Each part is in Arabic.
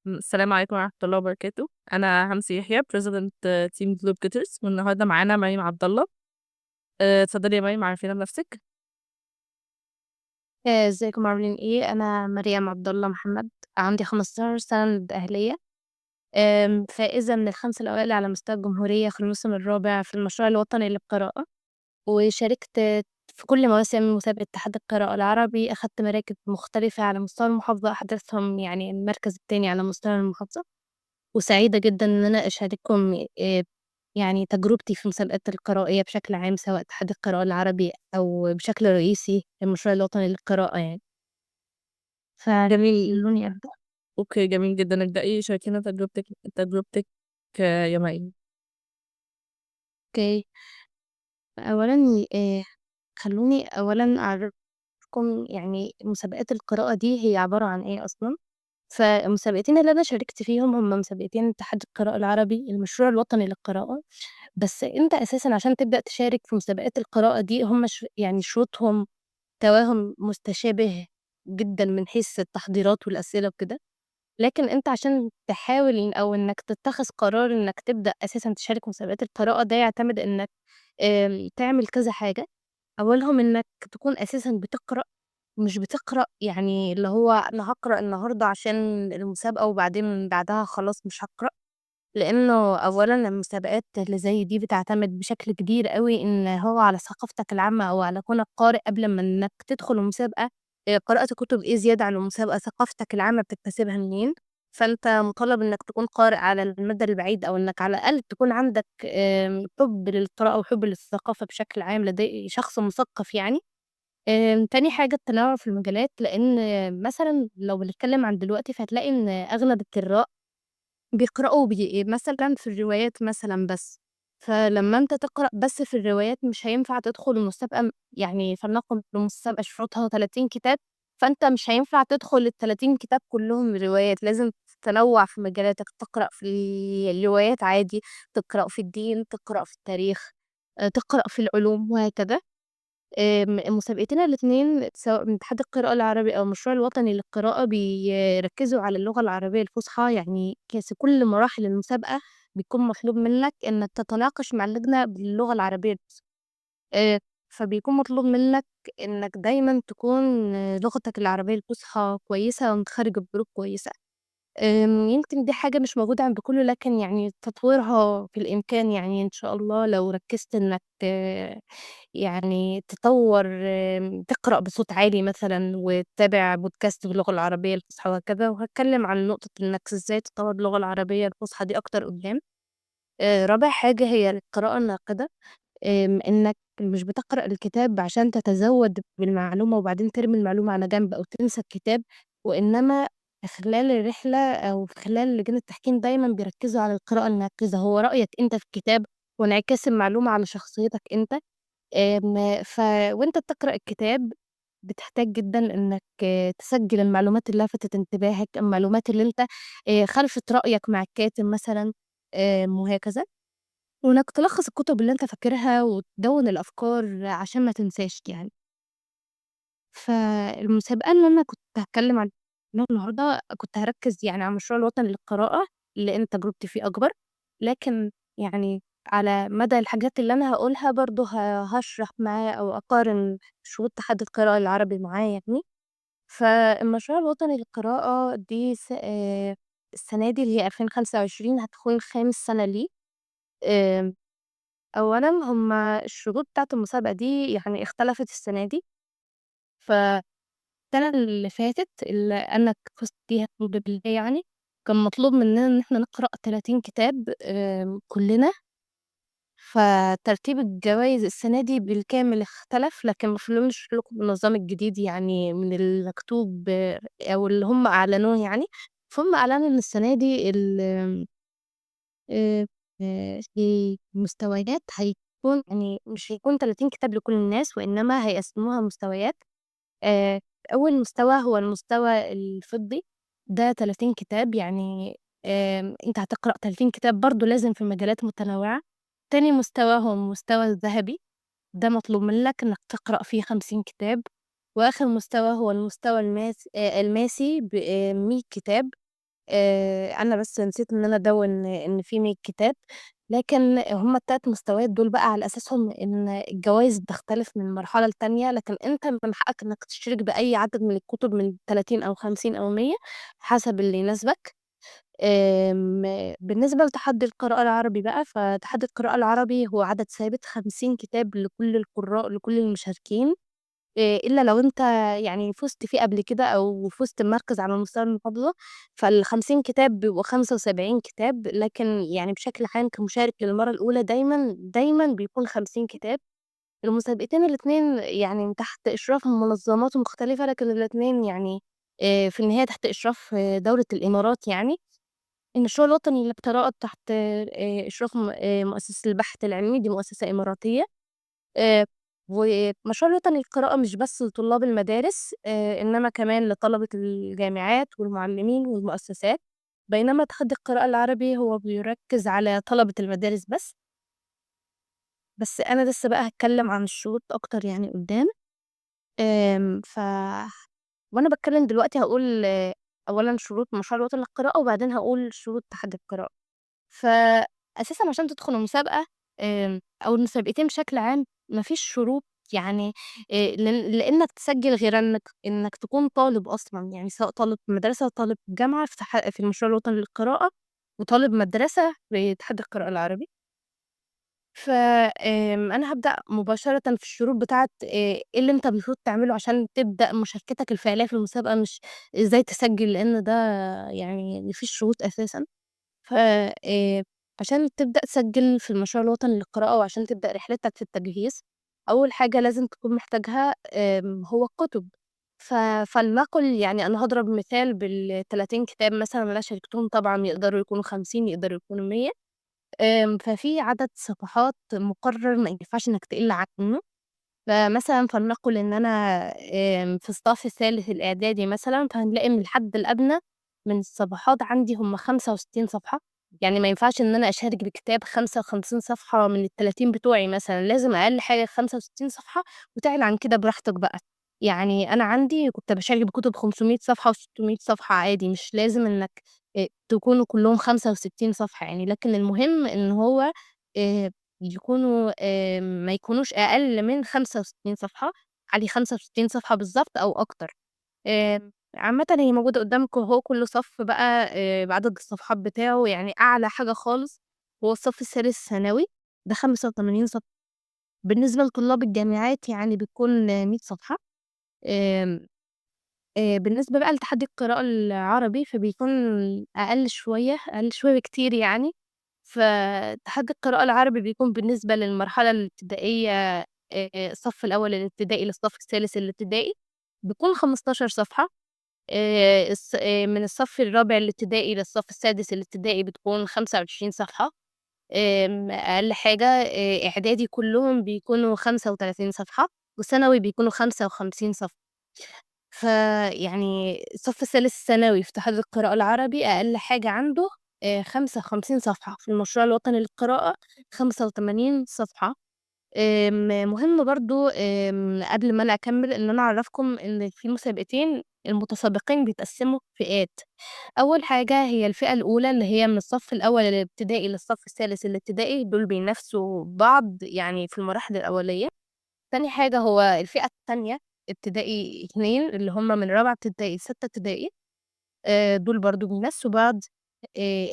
السلام عليكم ورحمة الله وبركاته. أنا همسي يحيى President Team Globe Getters، والنهاردة معانا مريم عبد الله. اتفضلي يا مريم، عرفينا بنفسك. ازيكم عاملين ايه؟ انا مريم عبد الله محمد، عندي 15 سنه من الدقهليه. فائزه من الخمسه الاوائل على مستوى الجمهوريه في الموسم الرابع في المشروع الوطني للقراءه، وشاركت في كل مواسم مسابقه اتحاد القراءه العربي. اخدت مراكز مختلفه على مستوى المحافظه، احدثهم يعني المركز الثاني على مستوى المحافظه. وسعيده جدا ان انا اشارككم يعني تجربتي في المسابقات القرائيه بشكل عام، سواء اتحاد القراءه العربي او بشكل رئيسي المشروع الوطني للقراءه يعني. جميل. فخلوني أبدأ. اوكي، جميل جدا. ابدأي شاركينا تجربتك يا مريم. أوكي، أولًا خلّوني أولًا أعرّفكم يعني مسابقات القراءة دي هي عبارة عن إيه أصلًا. فالمسابقتين اللي أنا شاركت فيهم هم مسابقتين اتحاد القراءة العربي، المشروع الوطني للقراءة. بس أنت أساسًا عشان تبدأ تشارك في مسابقات القراءة دي هم يعني شروطهم تواهم متشابه جدًا من حيث التحضيرات والأسئلة وكده. لكن أنت عشان تحاول أو إنك تتخذ قرار إنك تبدأ أساسًا تشارك مسابقات القراءة، ده يعتمد إنك تعمل كذا حاجة. أولهم إنك تكون أساسًا بتقرأ، مش بتقرأ يعني اللي هو أنا هاقرأ النهارده عشان المسابقة وبعدين من بعدها خلاص مش هاقرأ. لإنه أولًا المسابقات اللي زي دي بتعتمد بشكل كبير أوي إن هو على ثقافتك العامة أو على كونك قارئ قبل ما إنك تدخل المسابقة. قراءة الكتب إيه زيادة عن المسابقة، ثقافتك العامة بتكتسبها منين؟ فأنت مطالب إنك تكون قارئ على المدى البعيد، أو إنك على الأقل تكون عندك حُب للقراءة وحُب للثقافة بشكل عام لدي شخص مثقف يعني. تاني حاجة التنوع في المجالات، لإن مثلًا لو بنتكلم عن دلوقتي فهتلاقي إن أغلب القراء بيقرأوا مثلًا في الروايات مثلًا بس. فلمّا أنت تقرأ بس في الروايات مش هينفع تدخل المسابقة، يعني فلنقل المسابقة شروطها 30 كتاب، فأنت مش هينفع تدخل ال30 كتاب كلّهم روايات، لازم تتنوّع في مجالاتك، تقرأ في الروايات عادي، تقرأ في الدين، تقرأ في التاريخ، تقرأ في العلوم وهكذا. المسابقتين الاتنين سواء من اتحاد القراءة العربي أو المشروع الوطني للقراءة بيركّزوا على اللغة العربية الفصحى، يعني في كل مراحل المسابقة بيكون مطلوب منّك إنّك تتناقش مع اللجنة باللغة العربية الفصحى. فبيكون مطلوب منّك إنّك دايمًا تكون لغتك العربية الفصحى كويسة ومخارج الحروف كويسة. يمكن دي حاجة مش موجودة عند كُلّه، لكن يعني تطويرها في الإمكان يعني إن شاء الله لو ركّزت إنّك يعني تطوّر تقرأ بصوت عالي مثلًا وتتابع بودكاست باللغة العربية الفصحى وهكذا. وهاتكلّم عن نقطة إنّك إزاي تطوّر اللغة العربية الفصحى دي أكتر قُدّام. رابع حاجة هي القراءة الناقدة. إنّك مش بتقرأ الكتاب عشان تتزوّد بالمعلومة وبعدين ترمي المعلومة على جنب أو تنسى الكتاب، وإنّما خلال الرحلة أو في خلال لجان التحكيم دايمًا بيركّزوا على القراءة الناقدة، هو رأيك أنت في الكتاب وانعكاس المعلومة على شخصيتك أنت. ف وأنت بتقرأ الكتاب بتحتاج جدًا إنّك تسجّل المعلومات اللي لفتت انتباهك، المعلومات اللي أنت خالفت رأيك مع الكاتب مثلًا، وهكذا. وإنك تلخّص الكتب اللي أنت فاكرها وتدوّن الأفكار عشان ما تنساش يعني. فالمسابقة اللي أنا كنت هاتكلّم عنها النهارده كنت هاركّز يعني على المشروع الوطني للقراءة، لإن تجربتي فيه أكبر. لكن يعني على مدى الحاجات اللي أنا هاقولها برضه هاشرح معاه أو أقارن شروط اتحاد القراءة العربي معاه يعني. فالمشروع الوطني للقراءة دي السنة دي اللي هي 2025 هتكون خامس سَنة ليه. آمم أولًا هم الشروط بتاعة المسابقة دي يعني اختلفت السنة دي. فالسنة اللي فاتت اللي أنا فزت فيها الحمد لله يعني، كان مطلوب مننا إن إحنا نقرأ 30 كتاب كلنا. فترتيب الجوايز السنة دي بالكامل اختلف، لكن ما خلّونيش أقول لكم بالنظام الجديد يعني من المكتوب أو اللي هم أعلنوه يعني. فهُم أعلنوا إن السنة دي المستويات هيكون يعني مش هيكون 30 كتاب لكل الناس، وإنما هيقسموها مستويات. آآ أول مستوى هو المستوى الفضي، ده 30 كتاب يعني. أنت هتقرأ 30 كتاب برضه لازم في مجالات متنوعة. تاني مستوى هو المستوى الذهبي، ده مطلوب منك إنك تقرأ فيه 50 كتاب. وآخر مستوى هو المستوى الماسي ب 100 كتاب. أنا بس نسيت إن أنا أدوّن إن في 100 كتاب، لكن هُم ال3 مستويات دول بقى على أساسهم إن الجوايز بتختلف من مرحلة لتانية، لكن أنت من حقك إنك تشترك بأي عدد من الكتب من 30 أو 50 أو 100 حسب اللي يناسبك. آمم، بالنسبة لتحدّي القراءة العربي بقى، فتحدّي القراءة العربي هو عدد ثابت 50 كتاب لكل القُرّاء لكل المشاركين، إلا لو أنت يعني فُزت فيه قبل كده أو فُزت بمركز على مستوى المحافظة، فال50 كتاب بيبقوا 75 كتاب، لكن يعني بشكل عام كمشارك للمرّة الأولى دايمًا، دايمًا بيكون 50 كتاب. المسابقتين الاتنين يعني تحت إشراف منظمات مختلفة، لكن الاتنين يعني في النهاية تحت إشراف دولة الإمارات يعني. المشروع الوطني للقراءة تحت إشراف مؤسسة البحث العلمي، دي مؤسسة إماراتية. آآ ومشروع الوطني للقراءة مش بس لطلاب المدارس، إنما كمان لطلبة الجامعات والمعلمين والمؤسسات، بينما تحدي القراءة العربي هو بيركّز على طلبة المدارس بس. بس أنا لسه بقى هاتكلم عن الشروط أكتر يعني قدّام. آمم ف وأنا باتكلم دلوقتي هاقول أولًا شروط مشروع الوطني للقراءة، وبعدين هاقول شروط تحدي القراءة. فأساسًا عشان تدخل المسابقة أو المسابقتين بشكل عام ما فيش شروط يعني لإنك تسجّل غير إنك تكون طالب أصلًا، يعني سواء طالب مدرسة، طالب جامعة في المشروع الوطني للقراءة، وطالب مدرسة في تحدي القراءة العربي. ف أنا هابدأ مباشرةً في الشروط بتاعة إيه اللي أنت المفروض تعمله عشان تبدأ مشاركتك الفعلية في المسابقة، مش إزاي تسجّل، لإن ده يعني ما فيش شروط أساسًا. ف عشان تبدأ تسجّل في المشروع الوطني للقراءة وعشان تبدأ رحلتك في التجهيز، أول حاجة لازم تكون محتاجها هو الكُتب. ف فلنقل يعني أنا هاضرب مثال بال30 كتاب مثلًا اللي أنا شاركتهم، طبعًا يقدروا يكونوا 50 يقدروا يكونوا 100. ففي عدد صفحات مقرر ما ينفعش إنك تقِل عنه. فمثلًا فلنقل إن أنا في الصف الثالث الإعدادي مثلًا، فهنلاقي إن الحد الأدنى من الصفحات عندي هم 65 صفحة، يعني ما ينفعش إن أنا أشارك بكتاب 55 صفحة من ال30 بتوعي مثلًا، لازم أقل حاجة 65 صفحة وتعلى عن كده براحتك بقى. يعني أنا عندي كنت باشارك بكُتب 500 صفحة و600 صفحة عادي، مش لازم إنك تكونوا كلّهم 65 صفحة يعني، لكن المهم إن هو يكونوا ما يكونوش أقل من 65 صفحة، عليه 65 صفحة بالضبط أو أكتر. عامةً هي موجودة قدّامكم أهو كل صف بقى بعدد الصفحات بتاعه، يعني أعلى حاجة خالص هو الصف السادس ثانوي، ده 85 صفحة. بالنسبة لطلاب الجامعات يعني بتكون 100 صفحة. آمم بالنسبة بقى لتحدي القراءة العربي فبيكون أقل شوية، أقل شوية بكتير يعني. فتحدي القراءة العربي بيكون بالنسبة للمرحلة الابتدائية الصف الأول الابتدائي للصف الثالث الابتدائي، بيكون 15 صفحة. من الصف الرابع الابتدائي للصف السادس الابتدائي بتكون 25 صفحة. أقل حاجة إعدادي كلّهم بيكونوا 35 صفحة، وثانوي بيكونوا 55 صفحة. فيعني الصف الثالث ثانوي في تحدي القراءة العربي أقل حاجة عنده 55 صفحة، في المشروع الوطني للقراءة 85 صفحة. مهم برضه قبل ما أنا أكمّل إن أنا أعرّفكم إن في مسابقتين المتسابقين بيتقسّموا فئات. أول حاجة هي الفئة الأولى اللي هي من الصف الأول الابتدائي للصف الثالث الابتدائي، دول بينافسوا بعض يعني في المراحل الأولية. تاني حاجة هو الفئة التانية ابتدائي 2 اللي هم من رابعة ابتدائي لسَتّة ابتدائي، دول برضه بينافسوا بعض.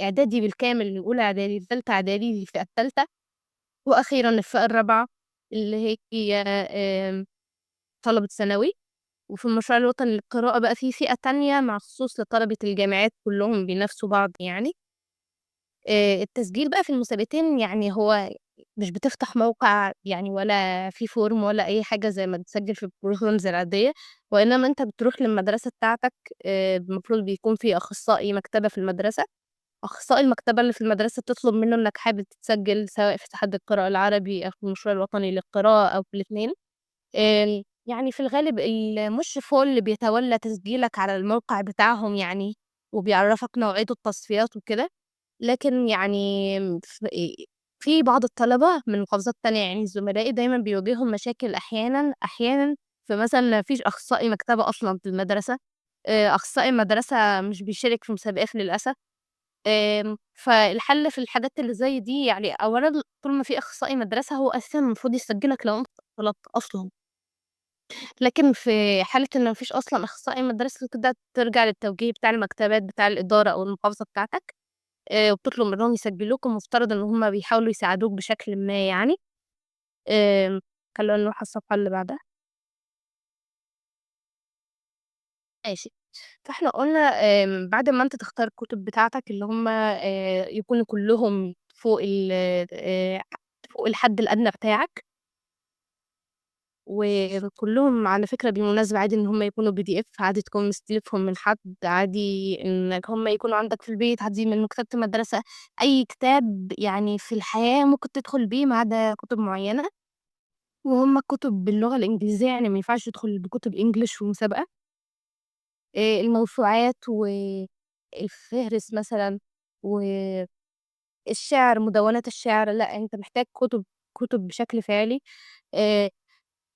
إعدادي بالكامل، أولى إعدادي لتالتة إعدادي، دي الفئة التالتة. وأخيرًا الفئة الرابعة اللي هي طلبة ثانوي. وفي المشروع الوطني للقراءة بقى في فئة تانية مخصوص لطلبة الجامعات كلّهم بينافسوا بعض يعني. التسجيل بقى في المسابقتين يعني هو مش بتفتح موقع يعني ولا في form ولا أي حاجة زي ما بتسجل في الprograms العادية، وإنما أنت بتروح للمدرسة بتاعتك. المفروض بيكون في أخصائي مكتبة في المدرسة، أخصائي المكتبة اللي في المدرسة بتطلب منه إنك حابب تتسجل سواء في تحدي القراءة العربي أو في المشروع الوطني للقراءة أو في الاتنين. يعني في الغالب المُشرف هو اللي بيتولّى تسجيلك على الموقع بتاعهم يعني، وبيعرّفك نوعية التصفيات وكده. لكن يعني في بعض الطلبة من محافظات تانية يعني زملائي دايمًا بيواجههم مشاكل أحيانًا، أحيانًا في مثلًا ما فيش أخصائي مكتبة أصلًا في المدرسة. أخصائي المدرسة مش بيشارك في مسابقات للأسف. فالحل في الحاجات اللي زي دي يعني أولًا طول ما في أخصائي مدرسة هو أساسًا المفروض يسجّلك لو أنت غلطت أصلًا. لكن في حالة إن ما فيش أصلًا أخصائي مدرسة كده ترجع للتوجيه بتاع المكتبات بتاع الإدارة أو المحافظة بتاعتك، وبتطلب منهم يسجّلوك، المفترض إن هُم بيحاولوا يساعدوك بشكلٍ ما يعني. آمم خلّونا نروح على الصفحة اللي بعدها. ماشي. فإحنا قُلنا بعد ما أنت تختار الكتب بتاعتك اللي هُم يكونوا كلّهم فوق الحد الأدنى بتاعك، وكلّهم على فكرة بالمناسبة عادي إن هُم يكونوا PDF، عادي تكون مستلفهم من حد، عادي إنك هُم يكونوا عندك في البيت، عادي من مكتبة المدرسة، أي كتاب يعني في الحياة ممكن تدخل بيه ما عدا كتب معيّنة، وهُم كتب باللغة الإنجليزية يعني ما ينفعش تدخل بكتب English في مسابقة. الموسوعات والفهرس مثلًا والشعر، مدوّنات الشعر، لأ أنت محتاج كتب بشكل فعلي. آآ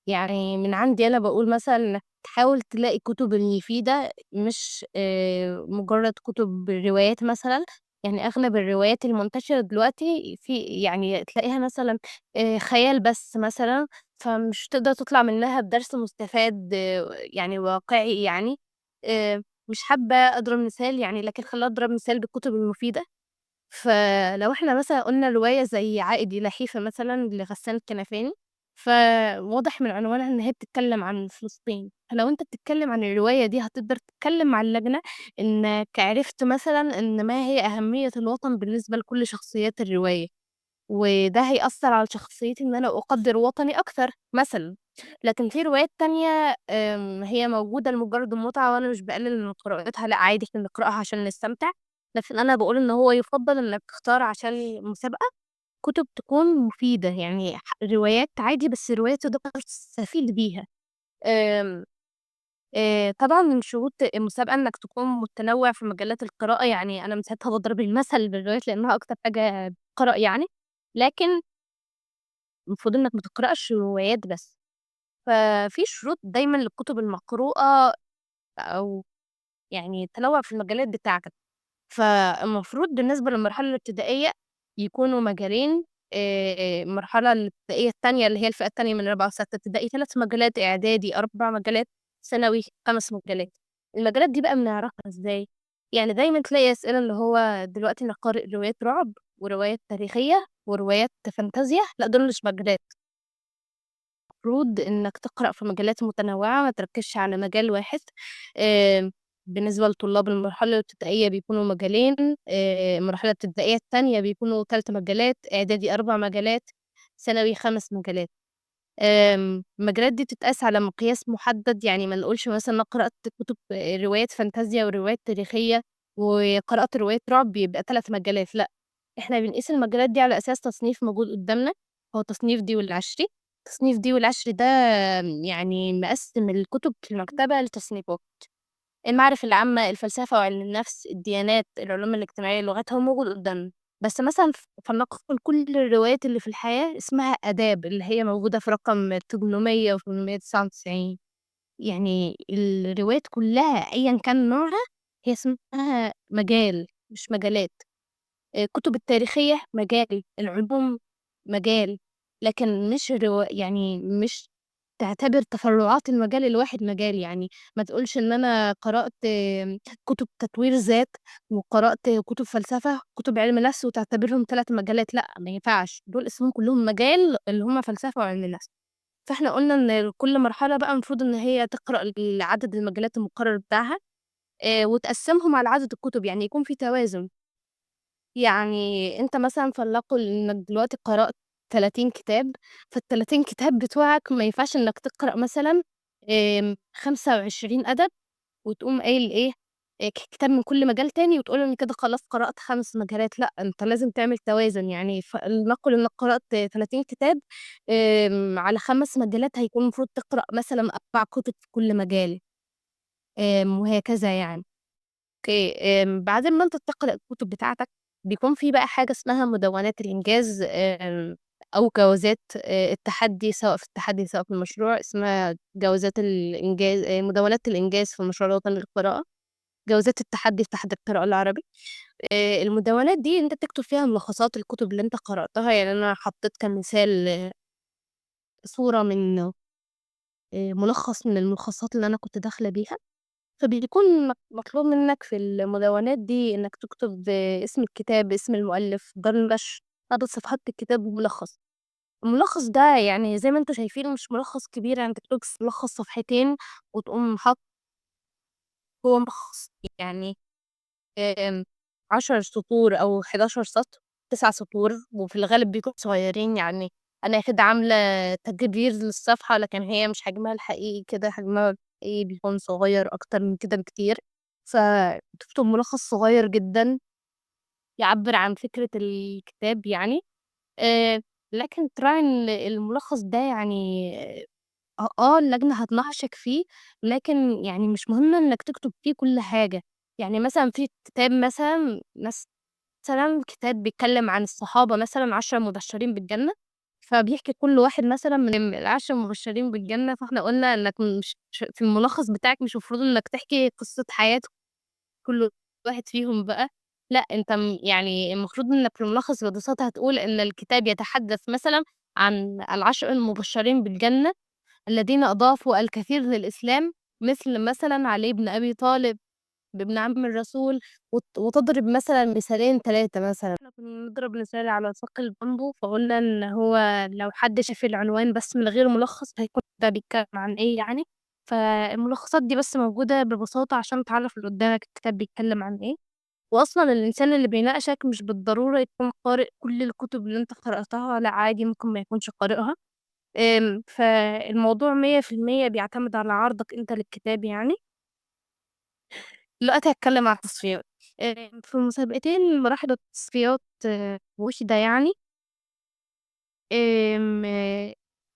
يعني من عندي أنا باقول مثلًا إنك تحاول تلاقي كُتب المفيدة مش مجرّد كُتب روايات مثلًا، يعني أغلب الروايات المنتشرة دلوقتي يعني تلاقيها مثلًا خيال بس مثلًا، فمش هتقدر تطلع منها بدرس مستفاد يعني واقعي يعني. مش حابة أضرب مثال يعني لكن خلّيني أضرب مثال بالكُتب المفيدة. فلو إحنا مثلًا قُلنا رواية زي عائد إلى حيفا مثلًا لغسان الكنفاني، فواضح من عنوانها إن هي بتتكلم عن فلسطين، فلو أنت بتتكلم عن الرواية دي هتقدر تتكلم مع اللجنة إنك عرفت مثلًا إن ما هي أهمية الوطن بالنسبة لكل شخصيات الرواية، وده هيأثّر على شخصيتي إن أنا أقدّر وطني أكتر مثلًا. لكن في روايات تانية هي موجودة لمجرد المتعة وأنا مش باقلل من قراءتها، لأ عادي إحنا بنقرأها عشان نستمتع، لكن أنا باقول إن هو يُفضّل إنك تختار عشان المسابقة كُتب تكون مفيدة، يعني روايات عادي بس رواية تقدر تستفيد بيها. آمم طبعًا من شروط المسابقة إنك تكون متنوع في مجالات القراءة، يعني أنا من ساعتها باضرب المثل بالروايات لإنها أكتر حاجة بتقرأ يعني، لكن المفروض إنك ما تقرأش روايات بس. ففي شروط دايمًا للكتب المقروءة أو يعني تنوّع في المجالات بتاعتك. فالمفروض بالنسبة للمرحلة الابتدائية يكونوا مجالين. المرحلة الابتدائية التانية اللي هي الفئة التانية من رابعة وستة ابتدائي 3 مجالات، إعدادي 4 مجالات، ثانوي 5 مجالات. المجالات دي بقى بنعرفها إزاي؟ يعني دايمًا تلاقي أسئلة اللي هو دلوقتي أنا قارئ روايات رعب، وروايات تاريخية، وروايات فانتازيا، لأ دول مش مجالات. المفروض إنك تقرأ في مجالات متنوعة، ما تركّزش على مجال واحد. بالنسبة لطلاب المرحلة الابتدائية بيكونوا مجالين، المرحلة الابتدائية التانية بيكونوا 3 مجالات، إعدادي 4 مجالات، ثانوي 5 مجالات. المجالات دي بتتقاس على مقياس محدد، يعني ما نقولش مثلًا أنا قرأت كتب روايات فانتازيا وروايات تاريخية وقرأت روايات رعب يبقى 3 مجالات، لأ. إحنا بنقيس المجالات دي على أساس تصنيف موجود قدّامنا، هو تصنيف دي والعشري. تصنيف دي والعشري ده يعني مقسّم الكتب في المكتبة لتصنيفات، المعارف العامة، الفلسفة وعلم النفس، الديانات، العلوم الاجتماعية، اللغات، هو موجود قدّامنا. بس مثلًا فلنقل كل الروايات اللي في الحياة اسمها آداب، اللي هي موجودة في رقم 800 و899. يعني الروايات كلّها أيًا كان نوعها هي اسمها مجال مش مجالات. الكتب التاريخية مجال، العلوم مجال، لكن مش يعني مش تعتبر تفرعات المجال الواحد مجال، يعني ما تقولش إن أنا قرأت كتب تطوير ذات، وقرأت كتب فلسفة، كتب علم نفس وتعتبرهم 3 مجالات، لأ ما ينفعش، دول اسمهم كلّهم مجال اللي هم فلسفة وعلم نفس. فإحنا قُلنا إن كل مرحلة بقى المفروض إن هي تقرأ عدد المجالات المقرر بتاعها، وتقسّمهم على عدد الكتب، يعني يكون في توازن. يعني أنت مثلًا فلنقل إنك دلوقتي قرأت 30 كتاب، فال30 كتاب بتوعك ما ينفعش إنك تقرأ مثلًا 25 أدب وتقوم قايل إيه، كتاب من كل مجال تاني وتقول أنا كده خلاص قرأت 5 مجالات، لأ، أنت لازم تعمل توازن، يعني فلنقل إنك قرأت 30 كتاب على 5 مجالات هيكون المفروض تقرأ مثلًا 4 كتب في كل مجال، وهكذا يعني. أوكي. بعد ما أنت تقرأ الكتب بتاعتك، بيكون في بقى حاجة اسمها مدونات الإنجاز. أو جوازات التحدي، سواء في التحدي سواء في المشروع، اسمها جوازات الإنجاز، مدونات الإنجاز في مشروع الوطني للقراءة، جوازات التحدي في تحدي القراءة العربي. المدونات دي أنت بتكتب فيها ملخصات الكتب اللي أنت قرأتها، يعني أنا حطيت كمثال صورة من ملخص من الملخصات اللي أنا كنت داخلة بيها. فبيكون مطلوب منك في المدونات دي إنك تكتب اسم الكتاب، اسم المؤلف، دار النشر، عدد صفحات الكتاب، وملخص. الملخص ده يعني زي ما انتوا شايفين مش ملخص كبير، يعني تكتب ملخص صفحتين وتقوم حاطط هو ملخص يعني آم، 10 سطور أو 11 سطر، 9 سطور، وفي الغالب بيكونوا صغيرين. يعني أنا كده عاملة تكبير للصفحة، لكن هي مش حجمها الحقيقي كده، حجمها الحقيقي بيكون صغير أكتر من كده بكتير. فتكتب ملخص صغير جدا يعبر عن فكرة الكتاب يعني. آه، لكن تراعي إن الملخص ده يعني اللجنة هتناقشك فيه، لكن يعني مش مهم إنك تكتب فيه كل حاجة. يعني مثلًا في كتاب مثلًا كتاب بيتكلم عن الصحابة مثلًا 10 مبشرين بالجنة، فبيحكي كل واحد مثلًا من ال10 مبشرين بالجنة، فإحنا قُلنا إنك مش في الملخص بتاعك مش المفروض إنك تحكي قصة حياة كل واحد فيهم بقى. لأ، أنت يعني المفروض إنك في الملخص ببساطة هتقول إن الكتاب يتحدث مثلًا عن ال10 المبشرين بالجنة الذين أضافوا الكثير للإسلام، مثل مثلًا علي بن أبي طالب، بابن عم الرسول، وتضرب مثلًا مثالين 3 مثلًا. إحنا كنا بنضرب مثال على ساق البامبو، فقُلنا إن هو لو حد شاف العنوان بس من غير ملخص هيكون ده بيتكلم عن إيه يعني. فالملخصات دي بس موجودة ببساطة عشان تعرّف اللي قدّامك الكتاب بيتكلم عن إيه. وأصلًا الإنسان اللي بيناقشك مش بالضرورة يكون قارئ كل الكتب اللي أنت قرأتها، لأ عادي ممكن ما يكونش قارئها. فالموضوع 100% بيعتمد على عرضك أنت للكتاب يعني. دلوقتي هاتكلم عن التصفيات. في مسابقتين من مراحل التصفيات وِحدة يعني. آمم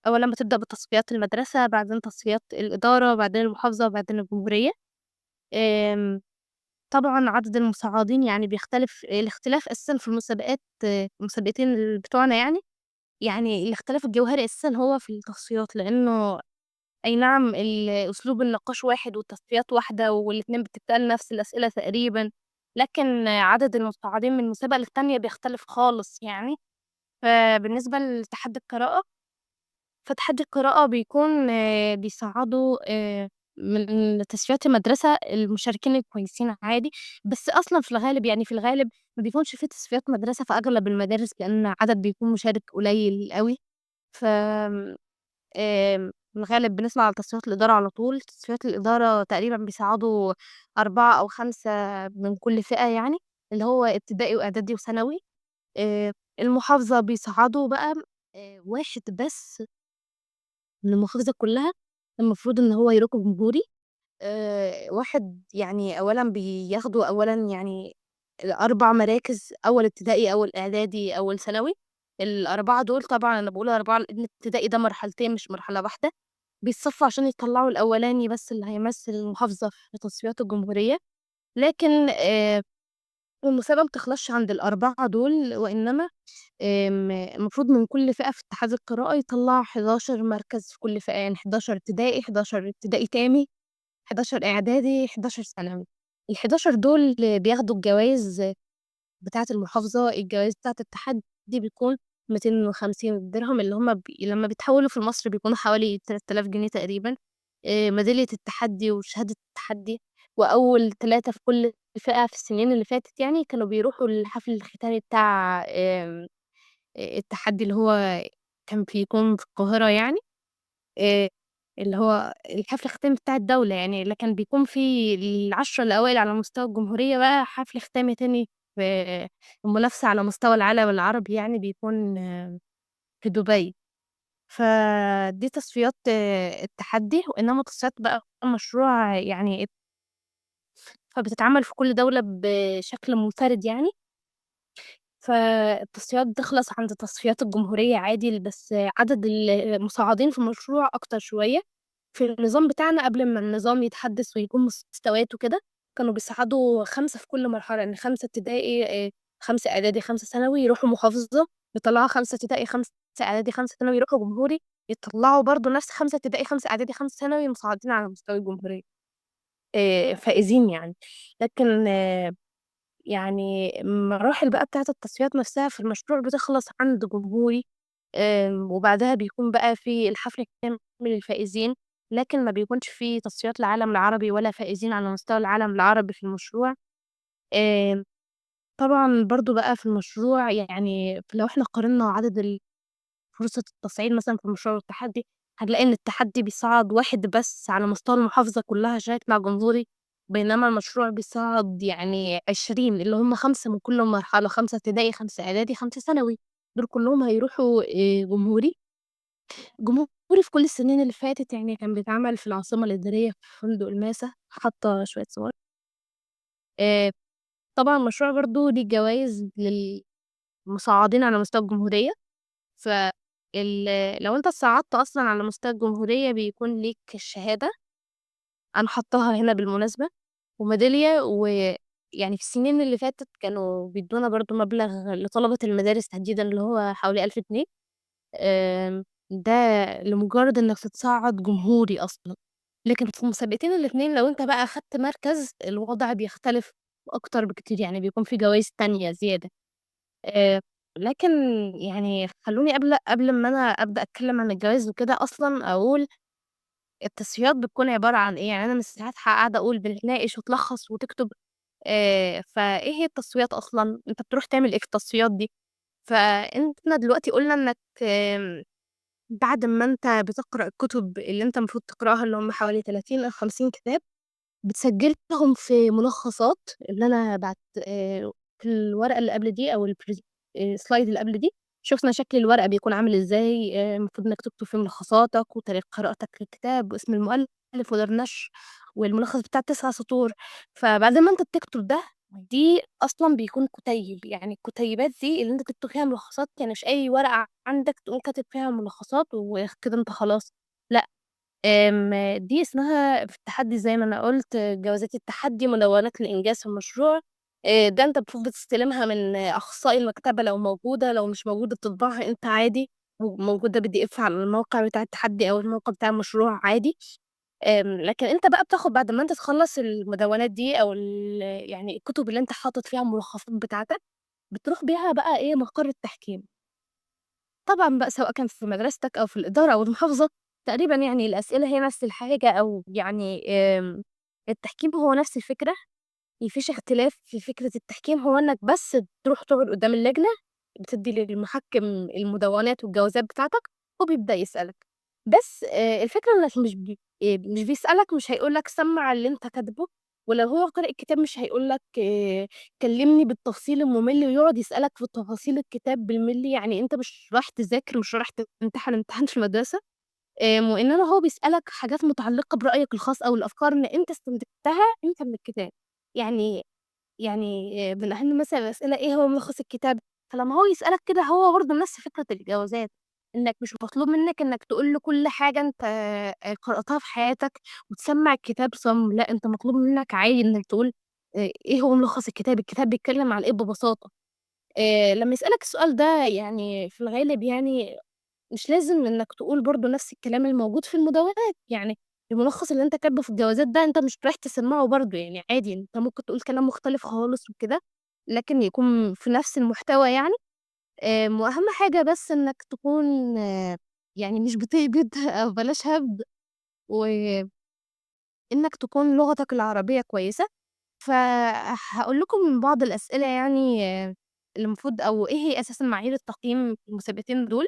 أولًا بتبدأ بتصفيات المدرسة، بعدين تصفيات الإدارة، بعدين المحافظة، وبعدين الجمهورية. آمم طبعًا عدد المصعّدين يعني بيختلف، الاختلاف أساسًا في المسابقتين بتوعنا يعني. يعني الاختلاف الجوهري أساسًا هو في التصفيات، لإنه أي نعم أسلوب النقاش واحد والتصفيات واحدة والاتنين بتتسأل نفس الأسئلة تقريبًا، لكن عدد المصعّدين من مسابقة للتانية بيختلف خالص يعني. فبالنسبة لتحدي القراءة، فتحدي القراءة بيكون بيصعّدوا من تصفيات المدرسة المشاركين الكويسين عادي. بس أصلًا في الغالب يعني في الغالب ما بيكونش في تصفيات مدرسة في أغلب المدارس، لإن عدد بيكون مشارك قليل أوي. ف في الغالب بنسمع على تصفيات الإدارة على طول. تصفيات الإدارة تقريبًا بيصعّدوا 4 أو 5 من كل فئة يعني، اللي هو ابتدائي وإعدادي وثانوي. المحافظة بيصعّدوا بقى 1 بس من المحافظة كلّها، المفروض إن هو يروح جمهوري. واحد يعني أولًا بياخدوا أولًا يعني ال4 مراكز، أول ابتدائي، أول إعدادي، أول ثانوي. ال4 دول طبعًا أنا باقول 4 لإن الابتدائي ده مرحلتين مش مرحلة واحدة. بيتصفّوا عشان يطلّعوا الأولاني بس اللي هيمثّل المحافظة في تصفيات الجمهورية. لكن المسابقة ما بتخلصش عند ال4 دول، وإنما المفروض من كل فئة في اتحاد القراءة يطلّعوا 11 مركز في كل فئة، يعني 11 ابتدائي، 11 ابتدائي تاني، 11 إعدادي، 11 ثانوي. ال11 دول بياخدوا الجوايز بتاعة المحافظة. الجوايز بتاعة التحدي بتكون 250 درهم، اللي هم لمّا بيتحولوا في مصر بيكونوا حوالي 3000 جنيه تقريبًا. ميدالية التحدي وشهادة التحدي. وأول 3 في كل فئة في السنين اللي فاتت يعني كانوا بيروحوا الحفل الختامي بتاع التحدي اللي هو كان بيكون في القاهرة يعني. آآ اللي هو الحفل الختامي بتاع الدولة يعني، لكن بيكون في ال10 الأوائل على مستوى الجمهورية بقى حفل ختامي تاني في المنافسة على مستوى العالم العربي يعني بيكون في دبي. فدي تصفيات التحدي، وإنما تصفيات بقى مشروع يعني فبتتعمل في كل دولة بشكل منفرد يعني. فالتصفيات بتخلص عند تصفيات الجمهورية عادي، بس عدد المصعّدين في المشروع أكتر شوية. في النظام بتاعنا قبل ما النظام يتحدّث ويكون مستويات وكده، كانوا بيصعّدوا 5 في كل مرحلة، يعني 5 ابتدائي، 5 إعدادي، 5 ثانوي، يروحوا محافظة، يطلعوا 5 ابتدائي، 5 إعدادي، 5 ثانوي، يروحوا جمهوري يطلعوا برضه نفس 5 ابتدائي، 5 إعدادي، 5 ثانوي مصعدين على مستوى الجمهورية، فائزين يعني. لكن يعني المراحل بقى بتاعة التصفيات نفسها في المشروع بتخلص عند جمهوري، وبعدها بيكون بقى في الحفل الكامل للفائزين، لكن ما بيكونش في تصفيات العالم العربي ولا فائزين على مستوى العالم العربي في المشروع. آمم طبعًا برضه بقى في المشروع يعني لو إحنا قارنا عدد فرصة التصعيد مثلًا في المشروع والتحدي، هنلاقي إن التحدي بيصعّد واحد بس على مستوى المحافظة كلّها عشان يطلع جمهوري، بينما المشروع بيصعّد يعني 20 اللي هم 5 من كل مرحلة، 5 ابتدائي، 5 إعدادي، 5 ثانوي، دول كلّهم هيروحوا جمهوري. جمهوري في كل السنين اللي فاتت يعني كان بيتعمل في العاصمة الإدارية في فندق الماسة، حاطة شوية صور. آآ طبعًا المشروع برضه ليه جوايز للمصعّدين على مستوى الجمهورية. ف لو أنت اتصعدت أصلًا على مستوى الجمهورية بيكون ليك الشهادة، أنا حاطاها هنا بالمناسبة، وميدالية، ويعني في السنين اللي فاتت كانوا بيدونا برضه مبلغ لطلبة المدارس تحديدًا اللي هو حوالي 1000 جنيه، ده لمجرد إنك تتصعد جمهوري أصلًا. لكن في المسابقتين الاتنين لو أنت بقى أخدت مركز الوضع بيختلف أكتر بكتير، يعني بيكون في جوايز تانية زيادة. آآ لكن يعني خلّوني قبل ما أنا أبدأ أتكلّم عن الجواز وكده أصلًا أقول التصفيات بتكون عبارة عن إيه، يعني أنا مش ساعات قاعدة أقول بنتناقش وتلخّص وتكتب، فإيه هي التصفيات أصلًا، أنت بتروح تعمل إيه في التصفيات دي؟ فإحنا دلوقتي قُلنا إنّك بعد ما أنت بتقرأ الكتب اللي أنت المفروض تقرأها اللي هم حوالي 30 أو 50 كتاب، بتسجّلهم في ملخصات اللي أنا في الورقة اللي قبل دي أو الslide اللي قبل دي، شُفنا شكل الورقة بيكون عامل إزاي، المفروض إنّك تكتب فيه ملخصاتك وتاريخ قراءتك للكتاب واسم المؤلف ودار النشر والملخص بتاع ال9 سطور. فبعد ما أنت بتكتب ده، دي أصلًا بيكون كُتيب، يعني الكُتيبات دي اللي أنت تكتب فيها ملخصات، يعني مش أي ورقة عندك تقوم كاتب فيها ملخصات وكده أنت خلاص، لأ. دي اسمها في التحدي زي ما أنا قُلت جوازات التحدي، مدوّنات الإنجاز في المشروع. ده أنت المفروض بتستلمها من أخصائي المكتبة لو موجودة، لو مش موجودة بتطبعها أنت عادي، موجودة PDF على الموقع بتاع التحدي أو الموقع بتاع المشروع عادي. لكن أنت بقى بتاخد بعد ما أنت تخلّص المدوّنات دي أو يعني الكتب اللي أنت حاطط فيها الملخصات بتاعتك، بتروح بيها بقى إيه مقر التحكيم. طبعًا بقى سواء كان في مدرستك أو في الإدارة أو المحافظة، تقريبًا يعني الأسئلة هي نفس الحاجة أو يعني التحكيم هو نفس الفكرة، ما فيش اختلاف في فكرة التحكيم، هو إنك بس تروح تقعد قدّام اللجنة، بتدّي للمحكّم المدوّنات والجوازات بتاعتك وبيبدأ يسألك. بس الفكرة إنك مش بيسألك، مش هيقول لك سمّع اللي أنت كاتبه، ولو هو قارئ الكتاب مش هيقول لك كلّمني بالتفصيل المُمِل ويقعد يسألك في تفاصيل الكتاب بالملي، يعني أنت مش رايح تذاكر، مش رايح تمتحن امتحان في المدرسة، وإنما هو بيسألك حاجات متعلقة برأيك الخاص أو الأفكار اللي أنت استنتجتها أنت من الكتاب. يعني من أهم مثلًا الأسئلة إيه هو ملخص الكتاب؟ فلمّا هو يسألك كده هو برضه نفس فكرة الجوازات، إنك مش مطلوب منك إنك تقول له كل حاجة أنت قرأتها في حياتك وتسمّع الكتاب صم، لأ أنت مطلوب منك عادي إنك تقول إيه هو ملخص الكتاب، الكتاب بيتكلم عن إيه ببساطة. لمّا يسألك السؤال ده يعني في الغالب يعني مش لازم إنك تقول برضه نفس الكلام الموجود في المدونات، يعني الملخص اللي أنت كاتبه في الجوازات ده أنت مش رايح تسمّعه برضه، يعني عادي أنت ممكن تقول كلام مختلف خالص وكده، لكن يكون في نفس المحتوى يعني. وأهم حاجة بس إنك تكون يعني مش بتهبد أو بلاش هبد، وإنك تكون لغتك العربية كويسة. فهاقول لكم من بعض الأسئلة يعني اللي المفروض أو إيه هي أساسًا معايير التقييم في المسابقتين دول.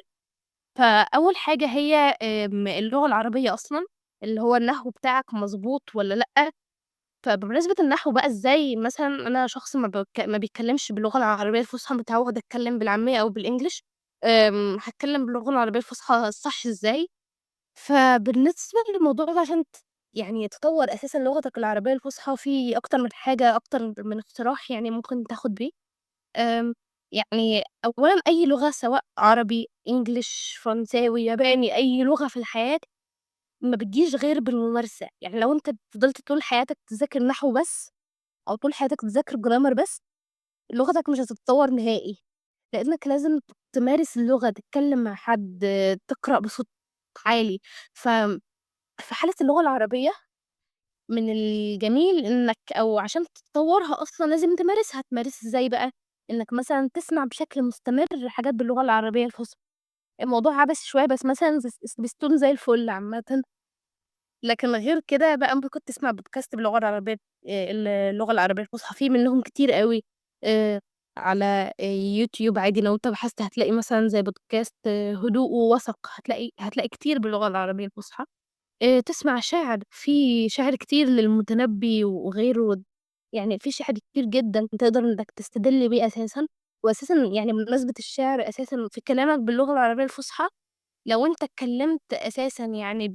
فأول حاجة هي اللغة العربية أصلًا، اللي هو النحو بتاعك مضبوط والّا لأ. فبمناسبة النحو بقى إزاي مثلًا أنا شخص ما بيتكلمش باللغة العربية الفصحى متعود أتكلم بالعامية أو بالEnglish، هاتكلم باللغة العربية الفصحى الصح إزاي؟ فبالنسبة للموضوع ده عشان يعني تطوّر أساسًا لغتك العربية الفصحى في أكتر من حاجة، أكتر من اقتراح يعني ممكن تاخد بيه. آمم، يعني أولًا أي لغة سواء عربي، English، فرنساوي، ياباني، أي لغة في الحياة ما بتجيش غير بالممارسة، يعني لو أنت فضلت طول حياتك تذاكر نحو بس، أو طول حياتك تذاكر grammar بس، لغتك مش هتتطور نهائي، لإنك لازم تمارس اللغة، تتكلم مع حد، تقرأ بصوت عالي. ف في حالة اللغة العربية من الجميل إنك أو عشان تطوّرها أصلًا لازم تمارسها. تمارسها إزاي بقى؟ إنك مثلًا تسمع بشكل مستمر حاجات باللغة العربية الفصحى. الموضوع عبثي شوية بس مثلًا سبيستون زي الفل عامةً. لكن غير كده بقى ممكن تسمع بودكاست باللغة العربية، اللغة العربية الفصحى، في منهم كتير أوي على يوتيوب عادي. لو أنت بحثت هتلاقي مثلًا زي بودكاست هدوء ووثق، هتلاقي كتير باللغة العربية الفصحى. تسمع شِعر، في شِعر كتير للمُتنبّي وغيره. يعني في شِعر كتير جدًا تقدر إنّك تستدل بيه أساسًا. وأساسًا يعني بمناسبة الشِعر أساسًا في كلامك باللغة العربية الفصحى، لو أنت اتكلّمت أساسًا يعني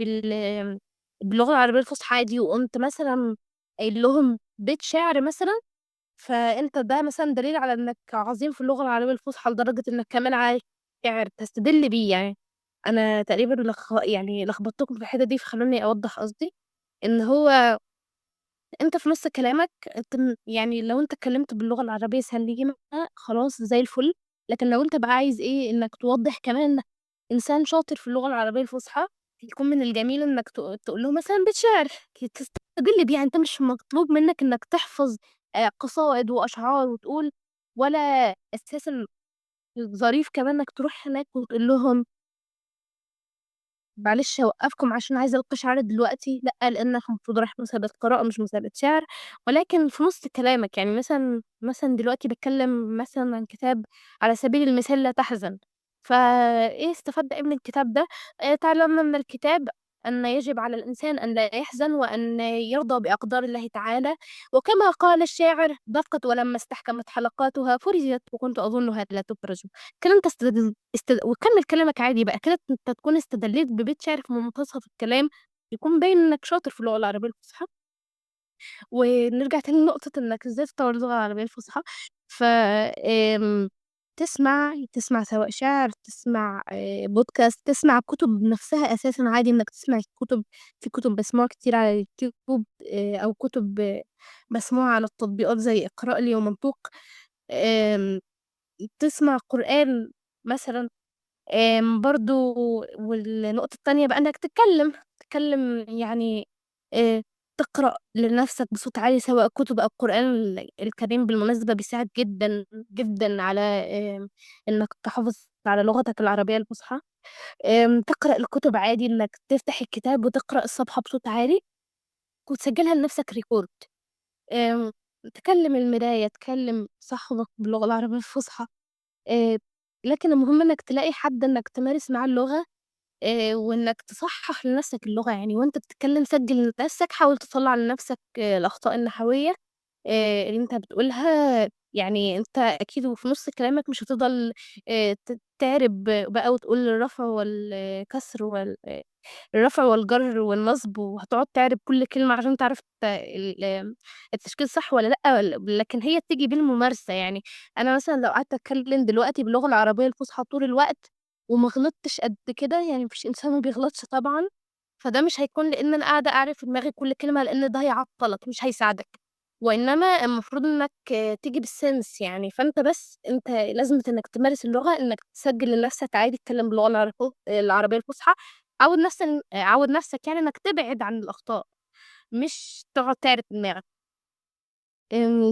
باللغة العربية الفصحى عادي وقُمت مثلًا قايل لهم بيت شِعر مثلًا، فأنت ده مثلًا دليل على إنّك عظيم في اللغة العربية الفصحى لدرجة إنّك كمان عارف شِعر تستدل بيه يعني. أنا تقريبًا يعني لخبطتكم في الحتّة دي، فخلّوني أوضّح قصدي. إن هو أنت في نُص كلامك يعني لو أنت اتكلّمت باللغة العربية سليمة خلاص زي الفل. لكن لو أنت بقى عايز إيه، إنّك توضّح كمان إنّك إنسان شاطر في اللغة العربية الفصحى، يكون من الجميل إنّك تقول لهم مثلًا بيت شعر تستدل بيه. يعني أنت مش مطلوب منّك إنّك تحفظ قصائد وأشعار وتقول، ولا أساسًا ظريف كمان إنّك تروح هناك وتقول لهم معلش هاوقّفكم عشان عايزة ألقي شعر دلوقتي. لأ، لإنك المفروض رايح مسابقة قراءة مش مسابقة شعر. ولكن في نُص كلامك، يعني مثلًا دلوقتي باتكلّم مثلًا عن كتاب على سبيل المثال لا تحزن. فإيه استفدت إيه من الكتاب ده؟ تعلمنا من الكتاب أن يجب على الإنسان أن لا يحزن وأن يرضى بأقدار الله تعالى. وكما قال الشاعر: "دقت ولمّا استحكمت حلقاتها فرجت وكنت أظنها لا تُفرج." كده أنت وكمّل كلامك عادي بقى. كده أنت تكون استدلّيت ببيت شعر في منتصف الكلام، يكون باين إنّك شاطر في اللغة العربية الفصحى. ونرجع تاني لنقطة إنّك إزاي تطوّر اللغة العربية الفصحى. ف تسمع سواء شعر، تسمع podcast، تسمع كُتب نَفْسها أساسًا عادي إنّك تسمع كُتب. في كُتب مسموعة كتير على اليوتيوب، أو كُتب مسموعة على التطبيقات زي اقرأ لي ومنطوق. آمم تسمع قرآن مثلًا. برضه والنقطة التانية بقى إنّك تتكلّم يعني آآ تقرأ لنَفْسك بصوت عالي سواء كُتب أو القرآن الكريم بالمناسبة بيساعد جدًا، جدًا على إنّك تحافظ على لغتك العربية الفصحى. تقرأ الكُتب عادي إنّك تفتح الكتاب وتقرأ الصفحة بصوت عالي وتسجّلها لنَفْسك record. آمم تكلّم المراية، تكلّم صاحبك باللغة العربية الفصحى. آآ لكن المهم إنّك تلاقي حد إنّك تمارس معاه اللغة، وإنّك تصحّح لنَفْسك اللغة. يعني وأنت بتتكلّم سجّل لنَفْسك، حاول تطلّع لنَفْسك الأخطاء النحوية اللي أنت بتقولها. يعني أنت أكيد وفي نُص كلامك مش هتفضل تعرب بقى وتقول الرفع والكسر الرفع والجر والنصب، وهتقعد تعرب كل كلمة عشان تعرف التشكيل صح والّا لأ. لكن هي بتيجي بالممارسة. يعني أنا مثلًا لو قعدت أتكلم دلوقتي باللغة العربية الفصحى طول الوقت وما غلطتش قد كده، يعني ما فيش إنسان ما بيغلطش طبعًا. فده مش هيكون لإن أنا قاعدة أعرف في دماغي كل كلمة، لإن ده هيعطّلك مش هيساعدك. وإنما المفروض إنك تيجي بالسنس يعني. فأنت بس أنت لازمة إنك تمارس اللغة إنك تسجل لنفسك عادي تتكلم باللغة العربية الفصحى. عوّد نفسك يعني إنك تبعد عن الأخطاء، مش تقعد تعرف دماغك.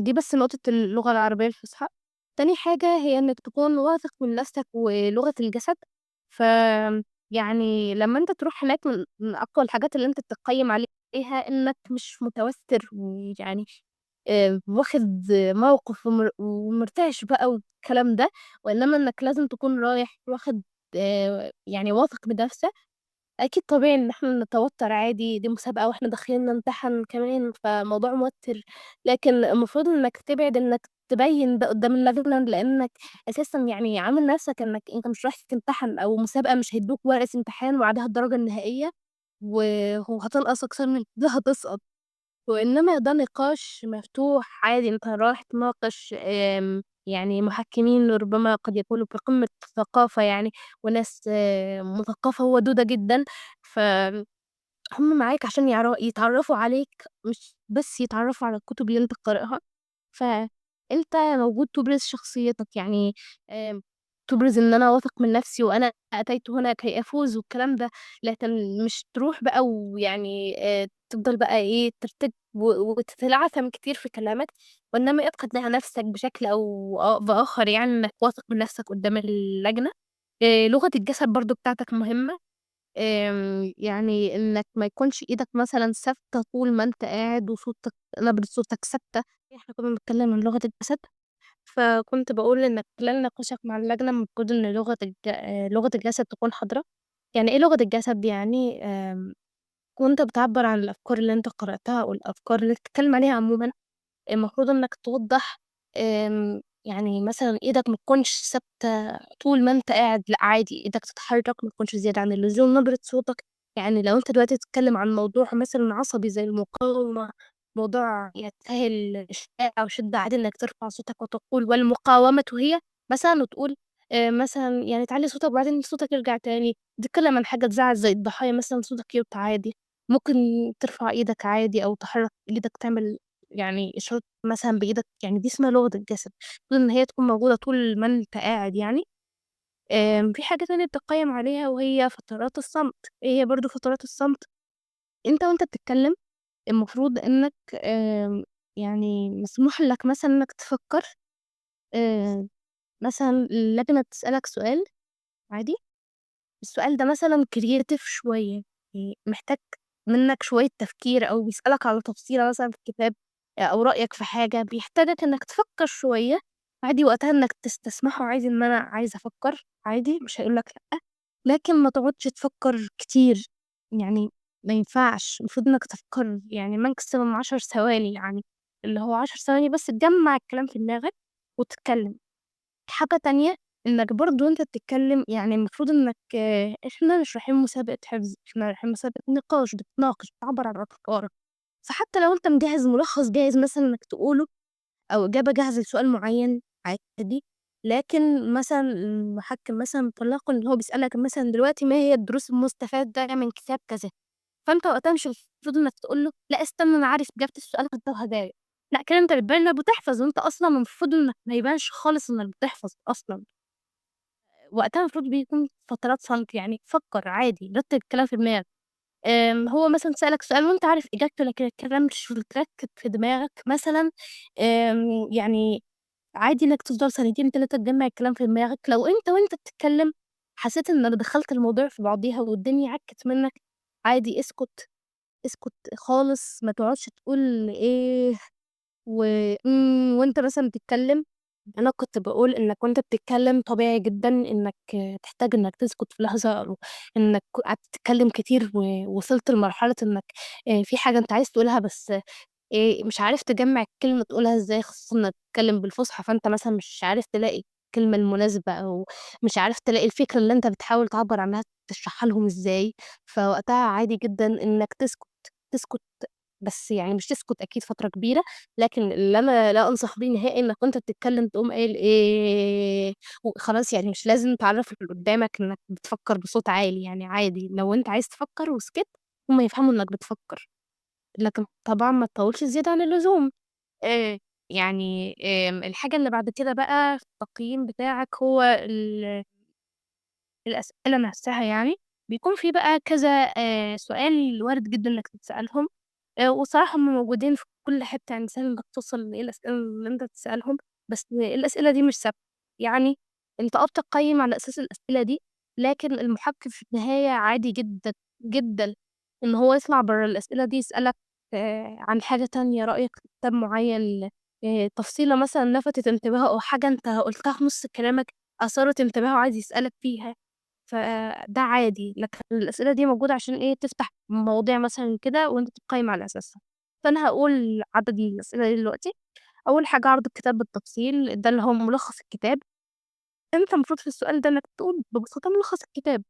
دي بس نقطة اللغة العربية الفصحى. تاني حاجة هي إنك تكون واثق من نفسك ولغة الجسد. ف يعني لمّا أنت تروح هناك من أقوى الحاجات اللي أنت تقيّم عليها إنك مش متوتر ويعني واخد موقف ومرتعش بقى والكلام ده. وإنما إنك لازم تكون رايح واخد يعني واثق بنفسك. أكيد طبيعي إن إحنا نتوتر عادي، دي مسابقة وإحنا داخلين نمتحن كمان، فموضوع موتِّر. لكن المفروض إنك تبعد إنك تبيّن ده قدّام اللجنة، لإنك أساسًا يعني عامل نَفْسك إنك أنت مش رايح تمتحن أو مسابقة، مش هيدّوك ورقة امتحان وعليها الدرجة النهائية و وهتنقص أكتر من كده هتسقط. وإنما ده نقاش مفتوح عادي، أنت رايح تناقش يعني محكّمين ربما قد يكونوا في قمة الثقافة يعني، وناس مثقفة وودودة جدًا. فهُم معاك عشان يتعرّفوا عليك، مش بس يتعرّفوا على الكتب اللي أنت قارئها. فأنت موجود تبرز شخصيتك. يعني تبرز إن أنا واثق من نفسي وأنا أتيت هنا كي أفوز والكلام ده، لكن مش تروح بقى ويعني تفضل بقى إيه ترتج وتتلعثم كتير في كلامك، وإنما اقنع نفسك بشكل أو بآخر يعني إنك واثق من نفسك قدّام اللجنة. لغة الجسد برضه بتاعتك مهمة. يعني إنك ما يكونش إيدك مثلًا ثابتة طول ما أنت قاعد نبرة صوتك ثابتة. إحنا كنا بنتكلم عن لغة الجسد، فكنت باقول إنك خلال نقاشك مع اللجنة المفروض إن لغة الجسد تكون حاضرة. يعني إيه لغة الجسد؟ يعني وأنت بتعبّر عن الأفكار اللي أنت قرأتها أو الأفكار اللي بتتكلم عليها عمومًا، المفروض إنك توضّح. يعني مثلًا إيدك ما تكونش ثابتة طول ما أنت قاعد، لأ عادي إيدك تتحرك، ما تكونش زيادة عن اللزوم. نبرة صوتك، يعني لو أنت دلوقتي بتتكلم عن موضوع مثلًا عصبي زي المقاومة، موضوع يستاهل إشاعة وشدة، عادي إنك ترفع صوتك وتقول والمقاومة هي مثلًا، وتقول مثلًا يعني تعلّي صوتك وبعدين صوتك يرجع تاني. بتتكلم عن حاجة تزعّل زي الضحايا مثلًا صوتك يوطى عادي. ممكن ترفع إيدك عادي أو تحرّك إيدك تعمل يعني إشارات مثلًا بإيدك، يعني دي اسمها لغة الجسد، المفروض إن هي تكون موجودة طول ما أنت قاعد يعني. في حاجة تانية بتقيّم عليها وهي فترات الصمت. إيه هي برضه فترات الصمت؟ أنت وأنت بتتكلم المفروض إنك يعني مسموح لك مثلًا إنك تفكّر. آآ مثلًا اللجنة بتسألك سؤال عادي، السؤال ده مثلًا creative شوية، محتاج منّك شوية تفكير أو بيسألك على تفصيلة مثلًا في الكتاب أو رأيك في حاجة، بيحتاجك إنّك تفكّر شوية. عادي وقتها إنّك تستسمحه عادي إن أنا عايز أفكّر، عادي مش هيقول لك لأ، لكن ما تقعدش تفكّر كتير. يعني ما ينفعش، المفروض إنّك تفكّر يعني maximum 10 ثواني يعني، اللي هو 10 ثواني بس تجمّع الكلام في دماغك وتتكلّم. حاجة تانية، إنك برضه وأنت بتتكلم يعني المفروض إنك إحنا مش رايحين مسابقة حفظ، إحنا رايحين مسابقة نقاش، بتناقش، بتعبّر عن أفكارك. فحتى لو أنت مجهّز ملخص جاهز مثلًا إنك تقوله أو إجابة جاهزة لسؤال معيّن عادي، لكن مثلًا المحكّم مثلًا ولنقل إن هو بيسألك مثلًا دلوقتي ما هي الدروس المستفادة من كتاب كذا، فأنت وقتها مش المفروض إنك تقول له لأ استنى أنا عارف إجابة السؤال كنت وهاجاوب. لأ كده أنت بتبان إنك بتحفظ وأنت أصلًا المفروض إنك ما يبانش خالص إنك بتحفظ أصلًا. وقتها المفروض بيكون فترات صمت، يعني فكّر عادي، رتّب الكلام في دماغك. هو مثلًا سألك سؤال وأنت عارف إجابته لكن الكلام مش متركِّب في دماغك مثلًا. يعني عادي إنّك تفضل ثانيتين 3 تجمّع الكلام في دماغك. لو أنت وأنت بتتكلّم حسيت إنّك دخلت الموضوع في بعضيها والدنيا عكِّت منّك، عادي اسكت، اسكت خالص، ما تقعدش تقول إيه وأنت مثلًا بتتكلّم. أنا كنت باقول إنك وأنت بتتكلم طبيعي جدًا إنك تحتاج إنك تسكت في لحظة أو إنك قعدت تتكلم كتير ووصلت لمرحلة إنك في حاجة أنت عايز تقولها بس مش عارف تجمّع الكلمة تقولها إزاي، خصوصًا إنك بتتكلم بالفصحى، فأنت مثلًا مش عارف تلاقي الكلمة المناسبة أو مش عارف تلاقي الفكرة اللي أنت بتحاول تعبّر عنها تشرحها لهم إزاي. فوقتها عادي جدًا إنك تسكت، تسكت بس يعني مش تسكت أكيد فترة كبيرة. لكن اللي أنا لا أنصح بيه نهائي إنك وأنت بتتكلم تقوم قايل وخلاص، يعني مش لازم تعرّف اللي قدّامك إنك بتفكّر بصوت عالي، يعني عادي لو أنت عايز تفكّر وسكت هُم يفهموا إنك بتفكّر، لكن طبعًا ما تطوّلش زيادة عن اللزوم. آآ يعني الحاجة اللي بعد كده بقى في التقييم بتاعك هو الأسئلة نفسها يعني، بيكون في بقى كذا سؤال وارد جدًا إنك تتسألهم. وصراحة هُم موجودين في كل حتّة، يعني سهل إنك توصل لإيه الأسئلة اللي أنت تسألهم، بس الأسئلة دي مش ثابتة. يعني أنت بتقيّم على أساس الأسئلة دي، لكن المحكّم في النهاية عادي جدًا، جدًا إن هو يطلع برّه الأسئلة دي يسألك عن حاجة تانية، رأيك في كتاب معيّن، تفصيلة مثلًا لفتت انتباهه أو حاجة أنت قُلتها في نُص كلامك أثارت انتباهه وعايز يسألك فيها. فده عادي، لكن الأسئلة دي موجودة عشان إيه، تفتح مواضيع مثلًا كده وأنت تقيّم على أساسها. فأنا هاقول عدد الأسئلة دي دلوقتي. أول حاجة عرض الكتاب بالتفصيل، ده اللي هو ملخص الكتاب. أنت المفروض في السؤال ده إنك تقول ببساطة ملخص الكتاب.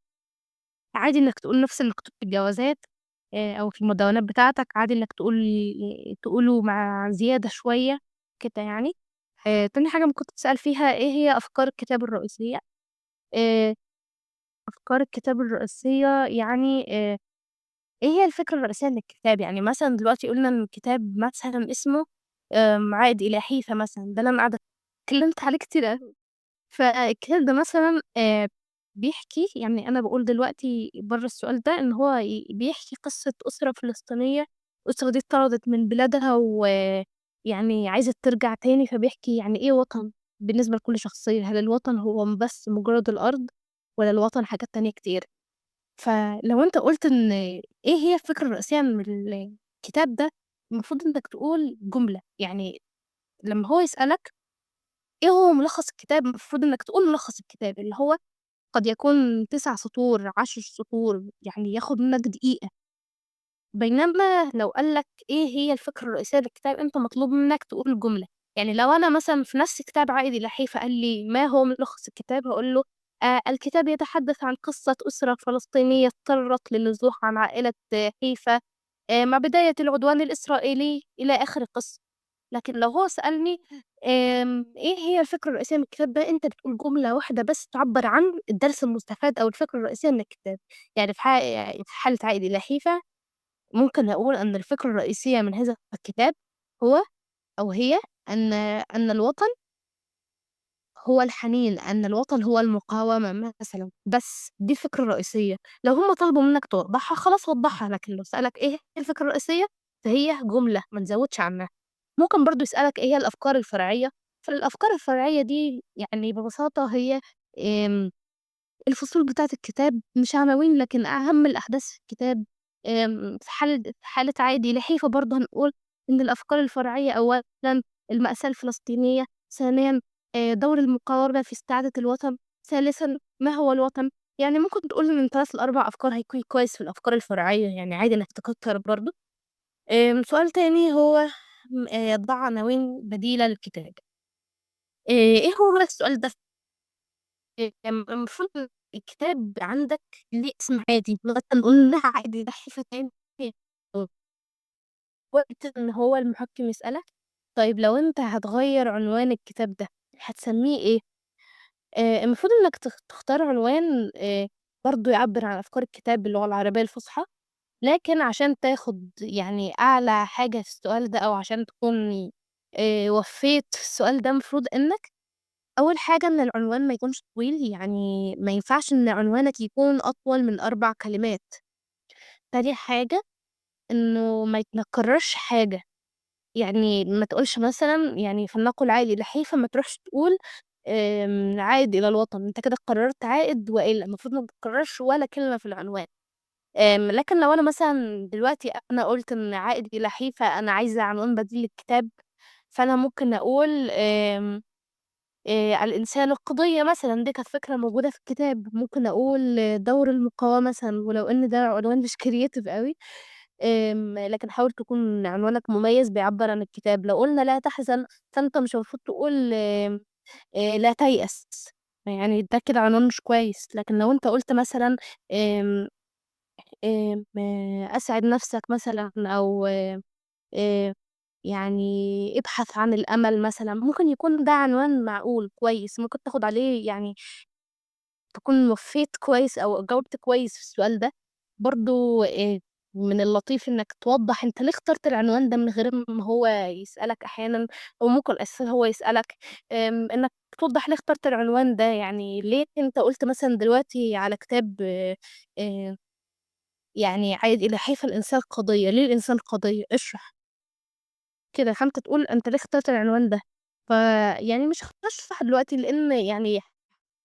عادي إنك تقول نفس اللي مكتوب في الجوازات أو في المدونات بتاعتك، عادي إنك تقوله مع زيادة شوية كده يعني. تاني حاجة ممكن تتسأل فيها إيه هي أفكار الكتاب الرئيسية. آآ أفكار الكتاب الرئيسية يعني إيه هي الفكرة الرئيسية من الكتاب؟ يعني مثلًا دلوقتي قُلنا إن الكتاب مثلًا اسمه عائد إلى حيفا مثلًا، ده اللي أنا قاعدة اتكلمت عليه كتير أوي. فالكتاب ده مثلًا بيحكي، يعني أنا باقول دلوقتي برّه السؤال ده إن هو بيحكي قصة أسرة فلسطينية. الأسرة دي اتطردت من بلادها ويعني عايزة ترجع تاني، فبيحكي يعني إيه وطن بالنسبة لكل شخصية، هل الوطن هو بس مجرد الأرض والّا الوطن حاجات تانية كتير؟ فلو أنت قُلت إن إيه هي الفكرة الرئيسية من الكتاب ده، المفروض إنك تقول جملة. يعني لمّا هو يسألك إيه هو ملخص الكتاب، المفروض إنك تقول ملخص الكتاب، اللي هو قد يكون 9 سطور، 10 سطور، يعني ياخد منك دقيقة. بينما لو قال لك إيه هي الفكرة الرئيسية للكتاب، أنت مطلوب منك تقول جملة. يعني لو أنا مثلًا في نفس كتاب عائد الإلحي فقال لي: "ما هو ملخص الكتاب؟" هاقول له: الكتاب يتحدث عن قصة أسرة فلسطينية اضطرت للنزوح عن عائلة حيفا مع بداية العدوان الإسرائيلي." إلى آخر القصة. لكن لو هو سألني إيه هي الفكرة الرئيسية من الكتاب ده، أنت بتقول جملة واحدة بس تعبّر عن الدرس المستفاد أو الفكرة الرئيسية من الكتاب. يعني في حالة عائد إلى حيفا ممكن أقول أن الفكرة الرئيسية من هذا الكتاب هو أو هي أن الوطن هو الحنين، أن الوطن هو المقاومة مثلًا. بس دي الفكرة الرئيسية. لو هم طلبوا منك توضّحها خلاص وضّحها، لكن لو سألك إيه هي الفكرة الرئيسية، فهي جملة ما نزوّدش عنها. ممكن برضه يسألك إيه هي الأفكار الفرعية، فالأفكار الفرعية دي يعني ببساطة هي آمم الفصول بتاعة الكتاب مش عناوين، لكن أهم الأحداث في الكتاب. في حالة عادي لحيفة برضه هنقول إن الأفكار الفرعية أولًا المأساة الفلسطينية، ثانيًا دور المقاومة في استعادة الوطن، ثالثًا ما هو الوطن. يعني ممكن تقول من 3 ل4 أفكار هيكون كويس في الأفكار الفرعية، يعني عادي إنك تكتر برضه. سؤال تاني هو ضع عناوين بديلة للكتاب. إيه هو بقى السؤال ده؟ المفروض الكتاب عندك ليه اسم عادي لغاية ما نقول لها عادي ده حرفة تاني. وقت إن هو المحكّم يسألك: طيب لو أنت هتغيّر عنوان الكتاب ده هتسميه إيه؟ المفروض إنك تختار عنوان برضه يعبّر عن أفكار الكتاب باللغة العربية الفصحى. لكن عشان تاخد يعني أعلى حاجة في السؤال ده أو عشان تكون وفّيت في السؤال ده، المفروض إنك أول حاجة إن العنوان ما يكونش طويل، يعني ما ينفعش إن عنوانك يكون أطول من 4 كلمات. تاني حاجة إنه ما يتكررش حاجة، يعني ما تقولش مثلًا يعني فلنقل عائد لحيفا ما تروحش تقول عائد إلى الوطن، أنت كده قررت عائد وإلى، المفروض ما تكررش ولا كلمة في العنوان. لكن لو أنا مثلًا دلوقتي أنا قُلت إن عائد إلى حيفا أنا عايزة عنوان بديل للكتاب، فأنا ممكن أقول الإنسان القضية مثلًا، دي كانت فكرة موجودة في الكتاب. ممكن أقول دور المقاومة مثلًا، ولو إن ده عنوان مش creative أوي. لكن حاول تكون عنوانك مميز بيعبّر عن الكتاب. لو قُلنا لا تحزن، فأنت مش المفروض تقول لا تيأس، يعني ده كده عنوان مش كويس. لكن لو أنت قُلت مثلًا آمم أسعد نفسك مثلًا أو آآ يعني ابحث عن الأمل مثلًا، ممكن يكون ده عنوان معقول كويس، ممكن تاخد عليه يعني تكون وفّيت كويس أو جاوبت كويس في السؤال ده. برضه من اللطيف إنك توضّح أنت ليه اخترت العنوان ده من غير ما هو يسألك أحيانًا، أو ممكن أساسًا هو يسألك إنك توضّح ليه اخترت العنوان ده. يعني ليه أنت قُلت مثلًا دلوقتي على كتاب يعني عايد إلى حيف الإنسان قضية، ليه الإنسان قضية؟ اشرح كده. فأنت تقول أنت ليه اخترت العنوان ده. فيعني مش هاشرح دلوقتي لإن يعني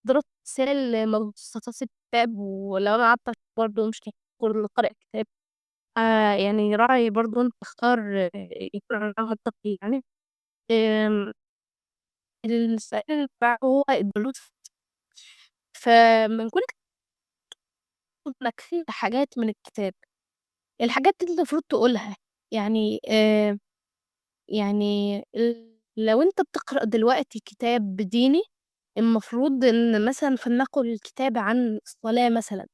ضربت مثال مقتطفات الكتاب، ولو أنا قعدت أشرح برضه مش هيكون اللي قارئ الكتاب. يعني راعي برضه أنت تختار يكون عنوانها دقيق يعني. آمم السؤال بقى هو البلوغ. فمن كل إنك فهمت حاجات من الكتاب، الحاجات دي أنت المفروض تقولها. يعني يعني لو أنت بتقرأ دلوقتي كتاب ديني، المفروض إن مثلًا فلنقل الكتاب عن الصلاة مثلًا،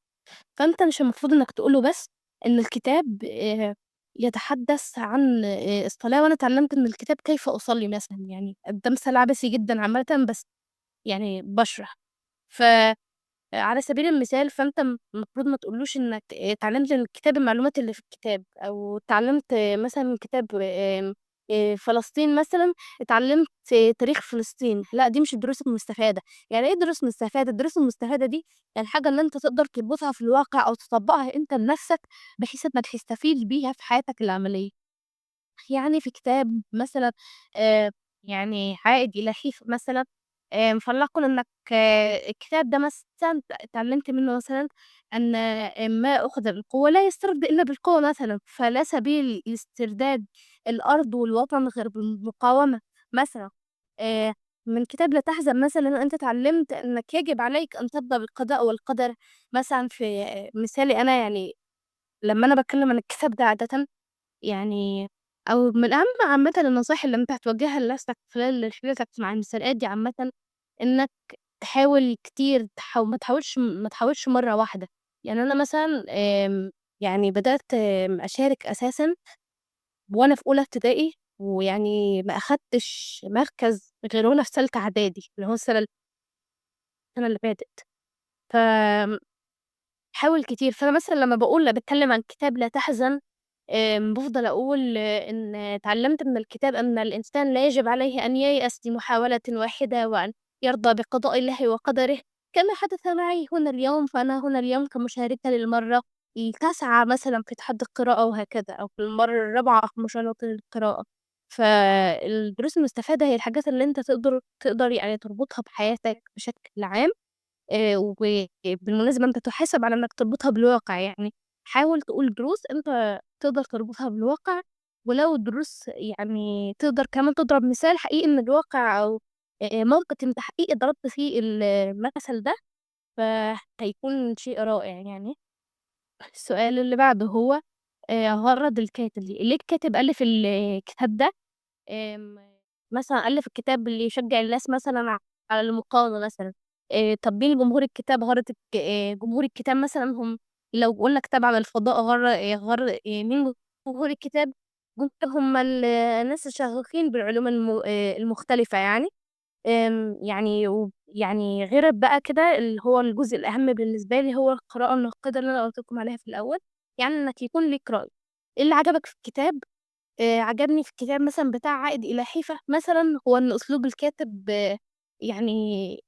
فأنت مش المفروض إنك تقول له بس إن الكتاب يتحدث عن الصلاة، وأنا اتعلمت من الكتاب كيف أصلي مثلًا. يعني ده مثال عبثي جدًا عامةً، بس يعني باشرح. على سبيل المثال فأنت المفروض ما تقولوش إنك اتعلمت من الكتاب المعلومات اللي في الكتاب، أو اتعلمت مثلًا من كتاب فلسطين مثلًا اتعلمت تاريخ فلسطين، لأ دي مش الدروس المستفادة. يعني إيه الدروس المستفادة؟ الدروس المستفادة دي الحاجة اللي أنت تقدر تربطها في الواقع أو تطبّقها أنت لنفسك بحيث إنك تستفيد بيها في حياتك العملية. يعني في كتاب مثلًا آآ يعني عائد إلى حيف مثلًا، فلنقل إنك الكتاب ده مثلًا اتعلمت منه مثلًا أن ما أُخذ بالقوة لا يسترد إلا بالقوة مثلًا، فلا سبيل لاسترداد الأرض والوطن غير بالمقاومة مثلًا. آآ من كتاب لا تحزن مثلًا أنت اتعلمت إنك يجب عليك أن ترضى بالقضاء والقدر مثلًا في مثالي أنا يعني لمّا أنا باتكلم عن الكتاب ده عادةً يعني أو من أهم عامةً النصايح اللي أنت هتوجّهها لنفسك خلال رحلتك مع المسابقات دي عامةً، إنك تحاول كتير ما تحاولش مرّة واحدة. يعني أنا مثلًا يعني بدأت أشارك أساسًا وأنا في أولى ابتدائي، ويعني ما أخدتش مركز غير وأنا في تالتة إعدادي، اللي هو السنة اللي فاتت. ف حاول كتير، فأنا مثلًا لمّا باتكلم عن كتاب لا تحزن، بافضل أقول إن اتعلمت من الكتاب أن الإنسان لا يجب عليه أن ييأس لمحاولة واحدة، وأن يرضى بقضاء الله وقدره، كما حدث معي هنا اليوم، فأنا هنا اليوم كمشاركة للمرة التاسعة مثلًا في تحدي القراءة وهكذا، أو في المرة الرابعة في مسابقة القراءة. فالدروس المستفادة هي الحاجات اللي أنت تقدر يعني تربطها بحياتك بشكل عام. وبالمناسبة أنت تُحاسب على إنك تربطها بالواقع، يعني حاول تقول دروس أنت تقدر تربطها بالواقع، ولو الدروس يعني تقدر كمان تضرب مثال حقيقي من الواقع أو موقف أنت حقيقي ضربت فيه المثل ده، فهيكون شيء رائع يعني. السؤال اللي بعده هو غرض الكاتب، ليه الكاتب ألِّف الكتاب ده؟ آمم، مثلًا ألِّف الكتاب اللي يشجّع الناس مثلًا على المقاومة مثلًا. طَب مين جمهور الكتاب غرض جمهور الكتاب مثلًا لو قُلنا كتاب عن الفضاء مين جمهور الكتاب؟ هم الناس الشغوفين بالعلوم المختلفة يعني. يعني يعني غير بقى كده اللي هو الجزء الأهم بالنسبة لي هو القراءة الناقدة اللي أنا قُلت لكم عليها في الأول، يعني إنك يكون ليك رأي. إيه اللي عجبك في الكتاب؟ عجبني في الكتاب مثلًا بتاع عائد إلى حيفا مثلًا هو إن أسلوب الكاتب يعني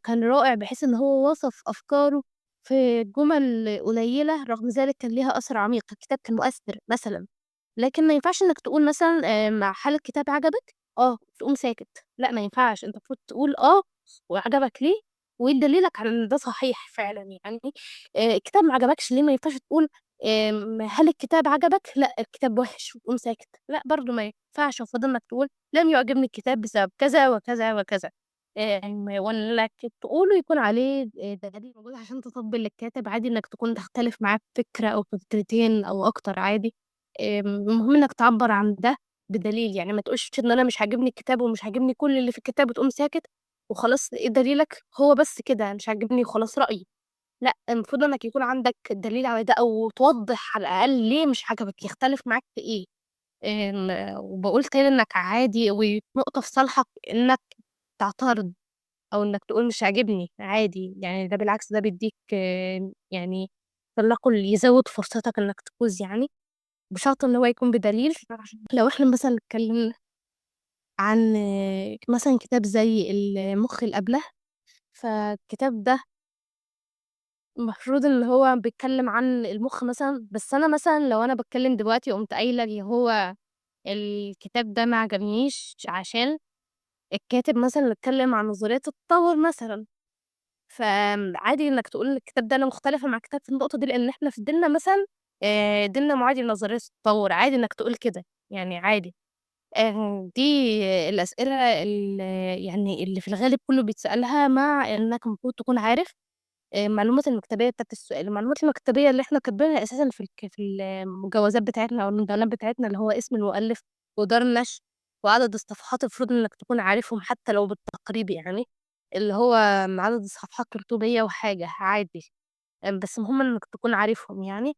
كان رائع بحيث إن هو وصف أفكاره في جُمل قليلة، رغم ذلك كان ليها أثر عميق، الكتاب كان مؤثر مثلًا. لكن ما ينفعش إنك تقول مثلًا هل الكتاب عجبك؟ آه، تقوم ساكت، لأ ما ينفعش، أنت المفروض تقول آه وعجبك ليه، وإيه دليلك على إن ده صحيح فعلًا يعني. الكتاب ما عجبكش ليه، ما ينفعش تقول هل الكتاب عجبك؟ لأ الكتاب وِحِش وتقوم ساكت، لأ برضه ما ينفعش، المفروض إنك تقول لم يعجبني الكتاب بسبب كذا وكذا وكذا. وإنك تقوله يكون عليه دليل موجود عشان تطبّل للكاتب، عادي إنك تكون تختلف معاه في فكرة أو فكرتين أو أكتر عادي. المهم إنك تعبّر عن ده بدليل، يعني ما تقولش إن أنا مش عاجبني الكتاب ومش عاجبني كل اللي في الكتاب وتقوم ساكت وخلاص إيه دليلك؟ هو بس كده مش عاجبني وخلاص رأيي. لأ، المفروض إنك يكون عندك دليل على ده أو توضّح على الأقل ليه مش عجبك، يختلف معاك في إيه. وباقول تاني إنك عادي ونقطة في صالحك إنك تعترض أو إنك تقول مش عاجبني، عادي، يعني ده بالعكس ده بيدّيك يعني فلنقل يزوّد فرصتك إنك تفوز يعني، بشرط إن هو يكون بدليل. لو إحنا مثلًا اتكلمنا عن مثلًا كتاب زي المُخ الأبله، فالكتاب ده المفروض إن هو بيتكلم عن المُخ مثلًا، بس أنا مثلًا لو أنا باتكلم دلوقتي قُمت قايلة اللي هو الكتاب ده ما عجبنيش عشان الكاتب مثلًا اتكلم عن نظريات التطوّر مثلًا. عادي إنك تقول الكتاب ده أنا مختلفة مع الكتاب في النقطة دي، لإن إحنا في ديننا مثلًا ديننا معادي لنظرية التطوّر، عادي إنك تقول كده، يعني عادي. دي الأسئلة يعني اللي في الغالب كُلّه بيتسألها مع إنك المفروض تكون عارف المعلومات المكتبية بتاعة السؤال. المعلومات المكتبية اللي إحنا كاتبينها أساسًا في المجوزات بتاعتنا أو المدونات بتاعتنا، اللي هو اسم المؤلف ودار النشر وعدد الصفحات المفروض إنك تكون عارفهم حتى لو بالتقريب يعني، اللي هو عدد الصفحات 300 وحاجة عادي. بس المهم إنك تكون عارفهم يعني.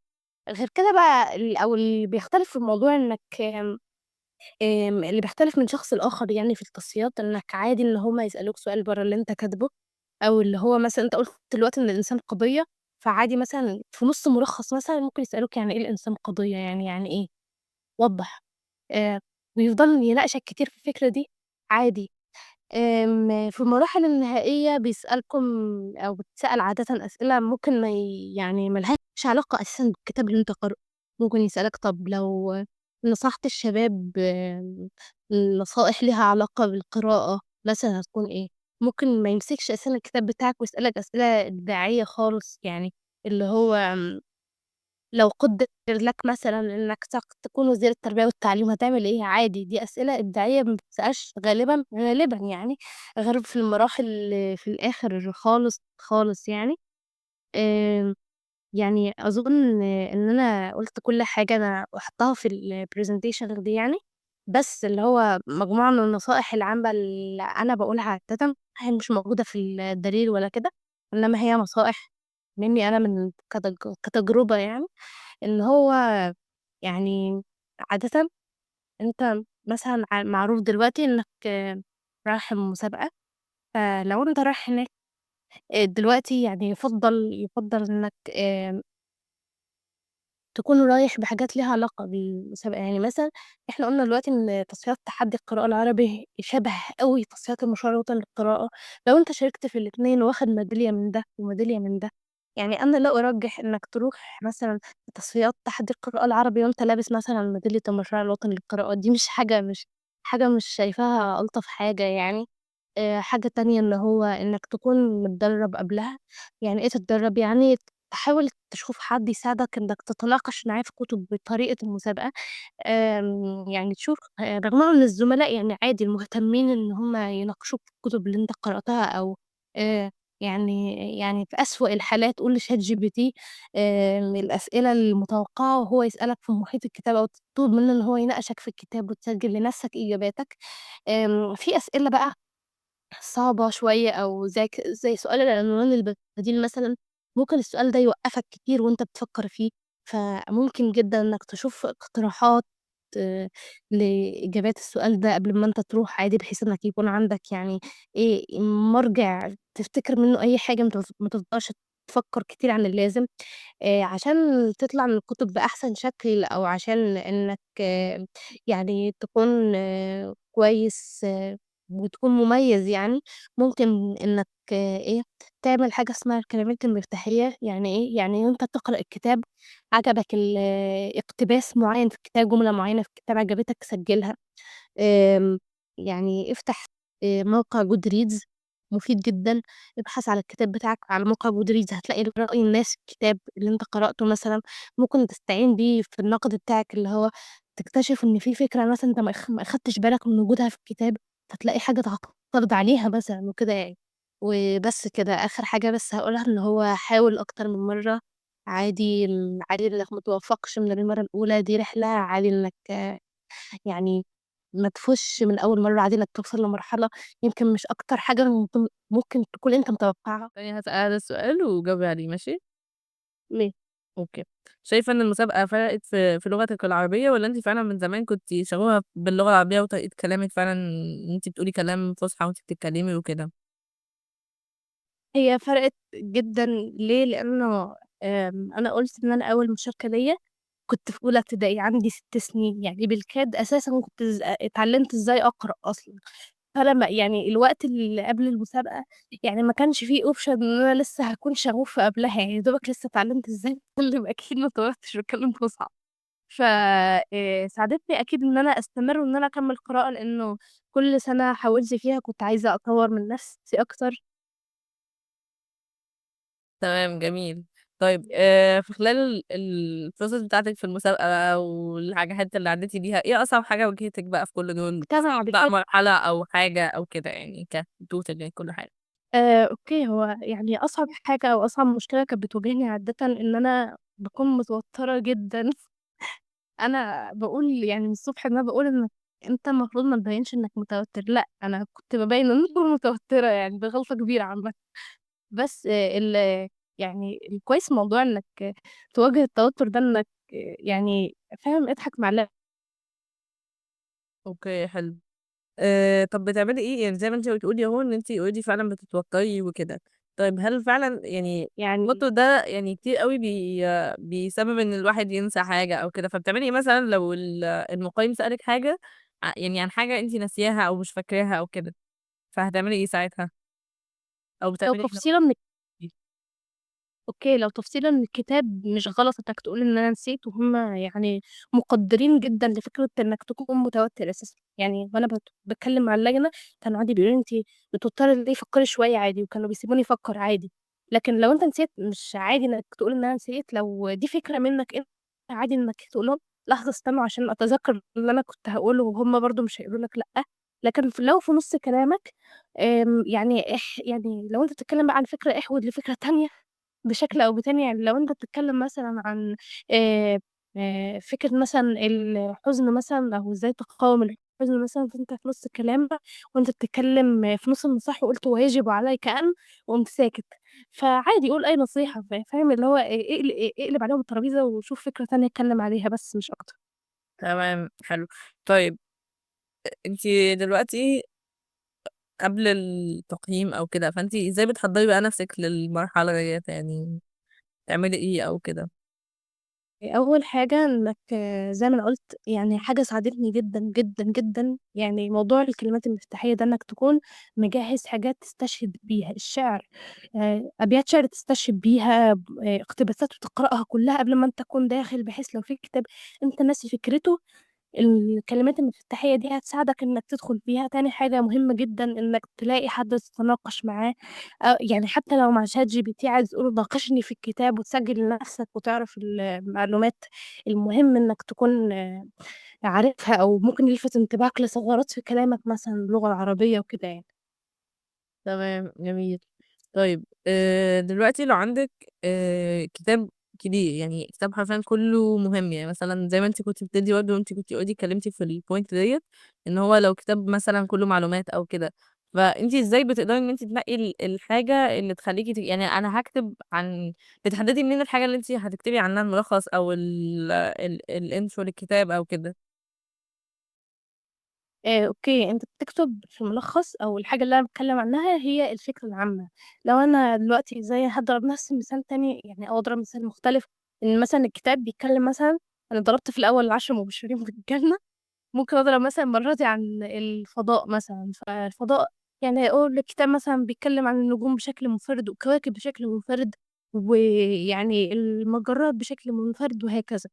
غير كده بقى أو اللي بيختلف في الموضوع إنك اللي بيختلف من شخص لآخر يعني في التصفيات، إنك عادي إن هُم يسألوك سؤال برّه اللي أنت كاتبه، أو اللي هو مثلًا أنت قُلت دلوقتي إن الإنسان قضية، فعادي مثلًا في نُص ملخص مثلًا ممكن يسألوك يعني إيه الإنسان قضية، يعني إيه؟ وضّح. ويفضل يناقشك كتير في الفكرة دي، عادي. في المراحل النهائية بيسألكم أو بتتسأل عادةً أسئلة ممكن ما لهاش علاقة أساسًا بالكتاب اللي أنت قارئه، ممكن يسألك طب لو نصحت الشباب نصائح ليها علاقة بالقراءة مثلًا هتكون إيه؟ ممكن ما يمسكش أساسًا الكتاب بتاعك ويسألك أسئلة إبداعية خالص، يعني اللي هو لو قُدِّر لك مثلًا إنك تكون وزير التربية والتعليم هتعمل إيه؟ عادي، دي أسئلة إبداعية ما بتتسألش غالبًا يعني غير في المراحل في الآخر خالص، خالص يعني. آآ يعني أظن إن أنا قُلت كل حاجة أنا باحطها في الpresentation دي يعني، بس اللي هو مجموعة من النصائح العامة اللي أنا باقولها عادةً هي مش موجودة في الدليل ولا كده، إنما هي نصائح منّي أنا من كتجربة يعني. إن هو يعني عادةً أنت مثلًا معروف دلوقتي إنّك رايح مسابقة، فلو أنت رايح هناك دلوقتي يعني يُفضّل إنّك تكون رايح بحاجات ليها علاقة بالمسابقة، يعني مثلًا إحنا قُلنا دلوقتي إن تصفيات تحدّي القراءة العربي شبه أوي تصفيات المشوار الوطني للقراءة، لو أنت شاركت في الاتنين واخد ميدالية من ده وميدالية من ده، يعني أنا لا أرجّح إنك تروح مثلًا تصفيات تحدّي القراءة العربي وأنت لابس مثلًا ميدالية المشروع الوطني للقراءة، دي مش شايفاها ألطف حاجة يعني. حاجة تانية اللي هو إنك تكون متدرّب قبلها، يعني إيه تتدرّب؟ يعني تحاول تشوف حد يساعدك إنك تتناقش معاه في كُتب بطريقة المسابقة، يعني تشوف رغم إن الزملاء يعني عادي المهتمين إن هُم يناقشوك في الكُتب اللي أنت قرأتها أو آآ يعني في أسوأ الحالات قُل لChatGPT الأسئلة المتوقعة وهو يسألك في محيط الكتاب أو تطلب منه إن هو يناقشك في الكتاب وتسجل لنفسك إجاباتك. في أسئلة بقى صعبة شوية أو زي سؤال العنوان البديل مثلًا، ممكن السؤال ده يوقّفك كتير وأنت بتفكّر فيه، فممكن جدًا إنّك تشوف اقتراحات لإجابات السؤال ده قبل ما أنت تروح عادي، بحيث إنّك يكون عندك يعني مرجع تفتكر منّه أي حاجة ما تفضلش تفكّر كتير عن اللازم. عشان تطلع من الكُتب بأحسن شكل أو عشان إنّك يعني تكون كويس وتكون مميز يعني، ممكن إنّك تعمل حاجة اسمها الكلمات المفتاحية، يعني إيه؟ يعني وأنت بتقرأ الكتاب عجبك اقتباس معيّن في الكتاب، جملة معيّنة في الكتاب عجبتك سجّلها. آمم، يعني افتح موقع goodreads مفيد جدًا، ابحث على الكتاب بتاعك على موقع goodreads هتلاقي رأي الناس في الكتاب اللي أنت قرأته مثلًا، ممكن تستعين بيه في النقد بتاعك اللي هو تكتشف إن في فكرة مثلًا أنت ما أخدتش بالك من وجودها في الكتاب، فتلاقي حاجة تعترض عليها مثلًا وكده يعني. وبس كده، آخر حاجة بس هاقولها إن هو حاول أكتر من مرّة، عادي إنك ما توفّقش من المرّة الأولى، دي رحلة، عادي إنك يعني ما تفوزش من أول مرّة، عادي إنك توصل لمرحلة يمكن مش أكتر حاجة ممكن تكون أنت متوقعها. ثانية هاسأل هذا السؤال وجاوبي عليه ماشي؟ ليه؟ أوكي. شايفة إن المسابقة فرقت في لغتِك العربية والّا أنتِ فعلًا من زمان كنتِ شغوفة باللغة العربية وطريقة كلامِك فعلًا إن أنتِ بتقولي كلام فُصحى وأنتِ بتتكلمي وكده؟ هي فرقت جدًا ليه؟ لإنه أنا قُلت إن أنا أول مشاركة ليّا كنت في أولى ابتدائي، عندي 6 سنين، يعني بالكاد أساسًا كنت اتعلمت إزاي أقرأ أصلًا. فلمّا يعني الوقت اللي قبل المسابقة يعني ما كانش في option إن أنا لسه هاكون شغوفة قبلها، يعني يا دوبك لسه اتعلمت إزاي أتكلم أكيد ما اتولدتش باتكلم فُصحى. ف ساعدتني أكيد إن أنا أستمر وإن أنا أكمّل قراءة، لإنه كل سنة حاولت فيها كنت عايزة أطوّر من نفسي أكتر. تمام جميل. طيب في خلال الprocess بتاعتِك في المسابقة بقى والحاجات اللي عدّيتِ بيها، إيه أصعب حاجة واجهتِك بقى في كل دول؟ مجتمع بقى بالفعل. مرحلة أو حاجة أو كده يعني كtotal يعني كل حاجة؟ أوكي، هو يعني أصعب حاجة أو أصعب مشكلة كانت بتواجهني عادةً إن أنا باكون متوترة جدًا. أنا باقول يعني من الصبح إن أنا باقول إنك أنت المفروض ما تبيّنش إنك متوتر، لأ، أنا كنت بابيّن إن أنا متوترة يعني دي غلطة كبيرة عامةً. بس يعني الكويس في موضوع إنك تواجه التوتر ده إنك يعني فاهم، اضحك مع أوكي حلو. طب بتعملي إيه يعني زي ما أنتِ بتقولي أهو إن أنتِ already فعلًا بتتوتّري وكده، طيب هل فعلًا يعني يعني التوتّر ده يعني كتير أوي بيسبب إن الواحد ينسى حاجة أو كده، فبتعملي إيه مثلًا لو المُقيّم سألِك حاجة يعني عن حاجة انتِ ناسياها أو مش فاكراها أو كده، فهتعملي إيه ساعتها؟ أو لو بتعملي إيه لو تفصيلة من أوكي، لو تفصيلة من الكتاب مش غلط إنك تقول إن أنا نسيت، وهُم يعني مقدّرين جدًا لفكرة إنك تكون متوتر أساسًا، يعني وأنا باتكلم مع اللجنة كانوا قعدوا بيقولوا لي: "أنتِ بتضطري ليه فكّري شوية عادي." وكانوا بيسيبوني أفكّر عادي، لكن لو أنت نسيت مش عادي إنك تقول إن أنا نسيت، لو دي فكرة منك أنت عادي إنك تقول لهم لحظة استنوا عشان أتذكّر اللي أنا كنت هاقوله وهُم برضه مش هيقولوا لك لأ، لكن لو في نُص كلامك يعني يعني لو أنت بتتكلم بقى عن فكرة احوِد لفكرة تانية بشكل أو بتاني، يعني لو أنت بتتكلم مثلًا عن فكرة مثلًا الحزن مثلًا أو إزاي تقاوم الحزن مثلًا، فأنت في نُص الكلام وأنت بتتكلم في نُص النصيحة وقُلت ويجب عليك أن، وقُمت ساكت، فعادي قُل أي نصيحة فاهم، اللي هو اقلب عليهم الترابيزة وشوف فكرة تانية اتكلم عليها بس مش أكتر. تمام، حلو. طيب أنتِ دلوقتي قبل التقييم أو كده، فأنتِ إزاي بتحضّري بقى نَفْسِك للمرحلة ديّة، يعني تعملي إيه أو كده؟ أول حاجة إنك زي ما أنا قُلت يعني حاجة ساعدتني جدًا، جدًا، جدًا، يعني موضوع الكلمات المفتاحية ده إنك تكون مجهّز حاجات تستشهد بيها، الشعر أبيات شعر تستشهد بيها اقتباسات وتقرأها كلّها قبل ما أنت تكون داخل، بحيث لو في كتاب أنت ناسي فكرته الكلمات المفتاحية دي هتساعدك إنك تدخل فيها، تاني حاجة مهمة جدًا إنك تلاقي حد تتناقش معاه، يعني حتى لو مع ChatGPT عايز تقول له ناقشني في الكتاب وتسجل لنفسك وتعرف المعلومات، المهم إنك تكون عارفها أو ممكن يلفت انتباهك لثغرات في كلامك مثلًا اللغة العربية وكده يعني. تمام، جميل. طيب دلوقتي لو عندِك كتاب كبير، يعني كتاب حرفيًا كُلّه مهم، يعني مثلًا زي ما أنتِ كنتِ بتدّي برضه وأنتِ كنتِ already اتكلمتِ في الpoint ديّة، إن هو لو كتاب مثلًا كُلّه معلومات أو كده، فأنتِ إزاي بتقدري إن أنتِ تنقّي الحاجة اللي تخلّيكِ يعني أنا هاكتب عن بتحددي منين الحاجة اللي أنتِ هتكتبي عنها الملخص أو الintro للكتاب أو كده؟ أوكي، أنت بتكتب في ملخص أو الحاجة اللي أنا باتكلّم عنها هي الفكرة العامة، لو أنا دلوقتي زي هاضرب نفس مثال تاني يعني أو أضرب مثال مختلف، إن مثلًا الكتاب بيتكلّم مثلًا أنا ضربت في الأول ال10 مبشرين بالجنة، ممكن أضرب مثلًا المرّة دي عن الفضاء مثلًا، فالفضاء يعني أقول الكتاب مثلًا بيتكلّم عن النجوم بشكل منفرد والكواكب بشكل منفرد، ويعني المجرات بشكل منفرد وهكذا.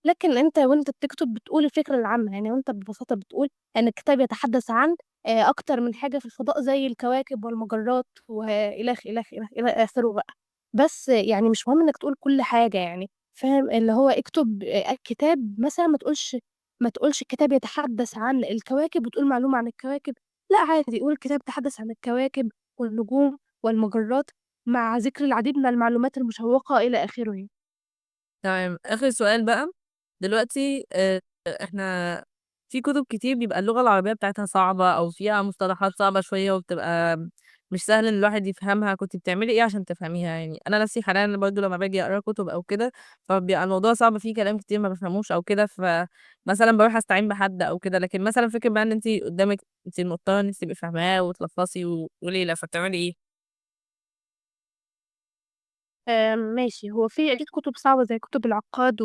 لكن أنت وأنت بتكتب بتقول الفكرة العامة، يعني وأنت ببساطة بتقول إن الكتاب يتحدث عن أكتر من حاجة في الفضاء زي الكواكب والمجرات وإلخ، إلخ، إلخ، إلى آخره بقى، بس يعني مش مهم إنك تقول كل حاجة يعني، فاهم؟ اللي هو اكتب كتاب مثلًا ما تقولش الكتاب يتحدث عن الكواكب وتقول معلومة عن الكواكب، لأ عادي قُل الكتاب يتحدث عن الكواكب والنجوم والمجرات مع ذكر العديد من المعلومات المشوقة إلى آخره يعني. تمام، آخر سؤال بقى، دلوقتي إحنا في كُتب كتير بيبقى اللغة العربية بتاعتها صعبة أو فيها مصطلحات صعبة شوية وبتبقى مش سهل إن الواحد يفهمها، كنتِ بتعملي إيه عشان تفهميها يعني؟ أنا نفسي حاليًا برضه لمّا باجي أقرا كُتب أو كده، فبيبقى الموضوع صعب فيه كلام كتير ما بافهموش أو كده، فمثلًا باروح أستعين بحد أو كده، لكن مثلًا فكرة بقى إن أنتِ قدامِك أنتِ مضطرة إن أنتِ تبقي فاهماه وتلخّصي وليلة، فبتعملي إيه؟ ماشي، هو في أكيد كُتب صعبة زي كُتب العقاد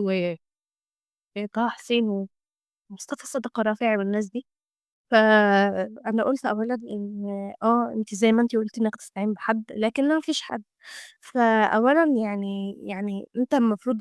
طه حسين ومصطفى صادق الرافعي والناس دي. فأنا قُلت أولًا إن أنتِ زي ما أنتِ قُلتِ إنِّك تستعين بحد، لكن ما فيش حد. فأولًا يعني أنت المفروض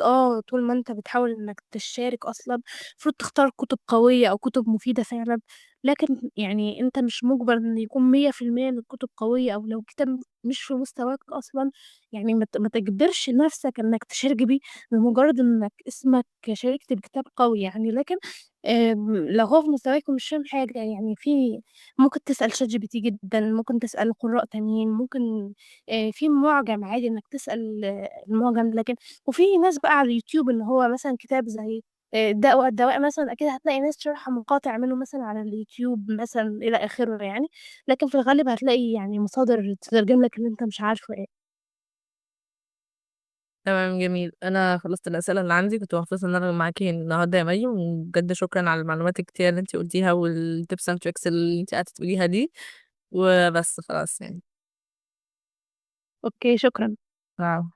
طول ما أنت بتحاول إنّك تشارك أصلًا، المفروض تختار كُتب قوية أو كُتب مفيدة فعلًا، لكن يعني أنت مش مُجبر إن يكون 100% من الكُتب قوية أو لو كتاب مش في مستواك أصلًا، يعني ما تجبرش نَفْسك إنّك تشارك بيه لمجرد إنّك اسمك شاركت بكتاب قوي يعني، لكن لو هو في مستواك ومش فاهم حاجة يعني ممكن تسأل ChatGPT جدًا، ممكن تسأل قُرّاء تانيين، ممكن في مُعجم عادي إنّك تسأل المُعجم، لكن وفي ناس بقى على اليوتيوب اللي هو مثلًا كتاب زي الداء والدواء مثلًا أكيد هتلاقي ناس شارحة مقاطع منه مثلًا على اليوتيوب مثلًا إلى آخره يعني، لكن في الغالب هتلاقي يعني مصادر تترجم لك اللي أنت مش عارفه إيه. تمام جميل. أنا خلصت الأسئلة اللي عندي، كنت مبسوطة إن أنا معاكِ النهارده يا مريم، وبجد شكرًا على المعلومات الكتيرة اللي أنتِ قُلتيها والtips and tricks اللي أنتِ قعدتِ تقوليها دي، وبس خلاص يعني. أوكي، شكرًا. العفو.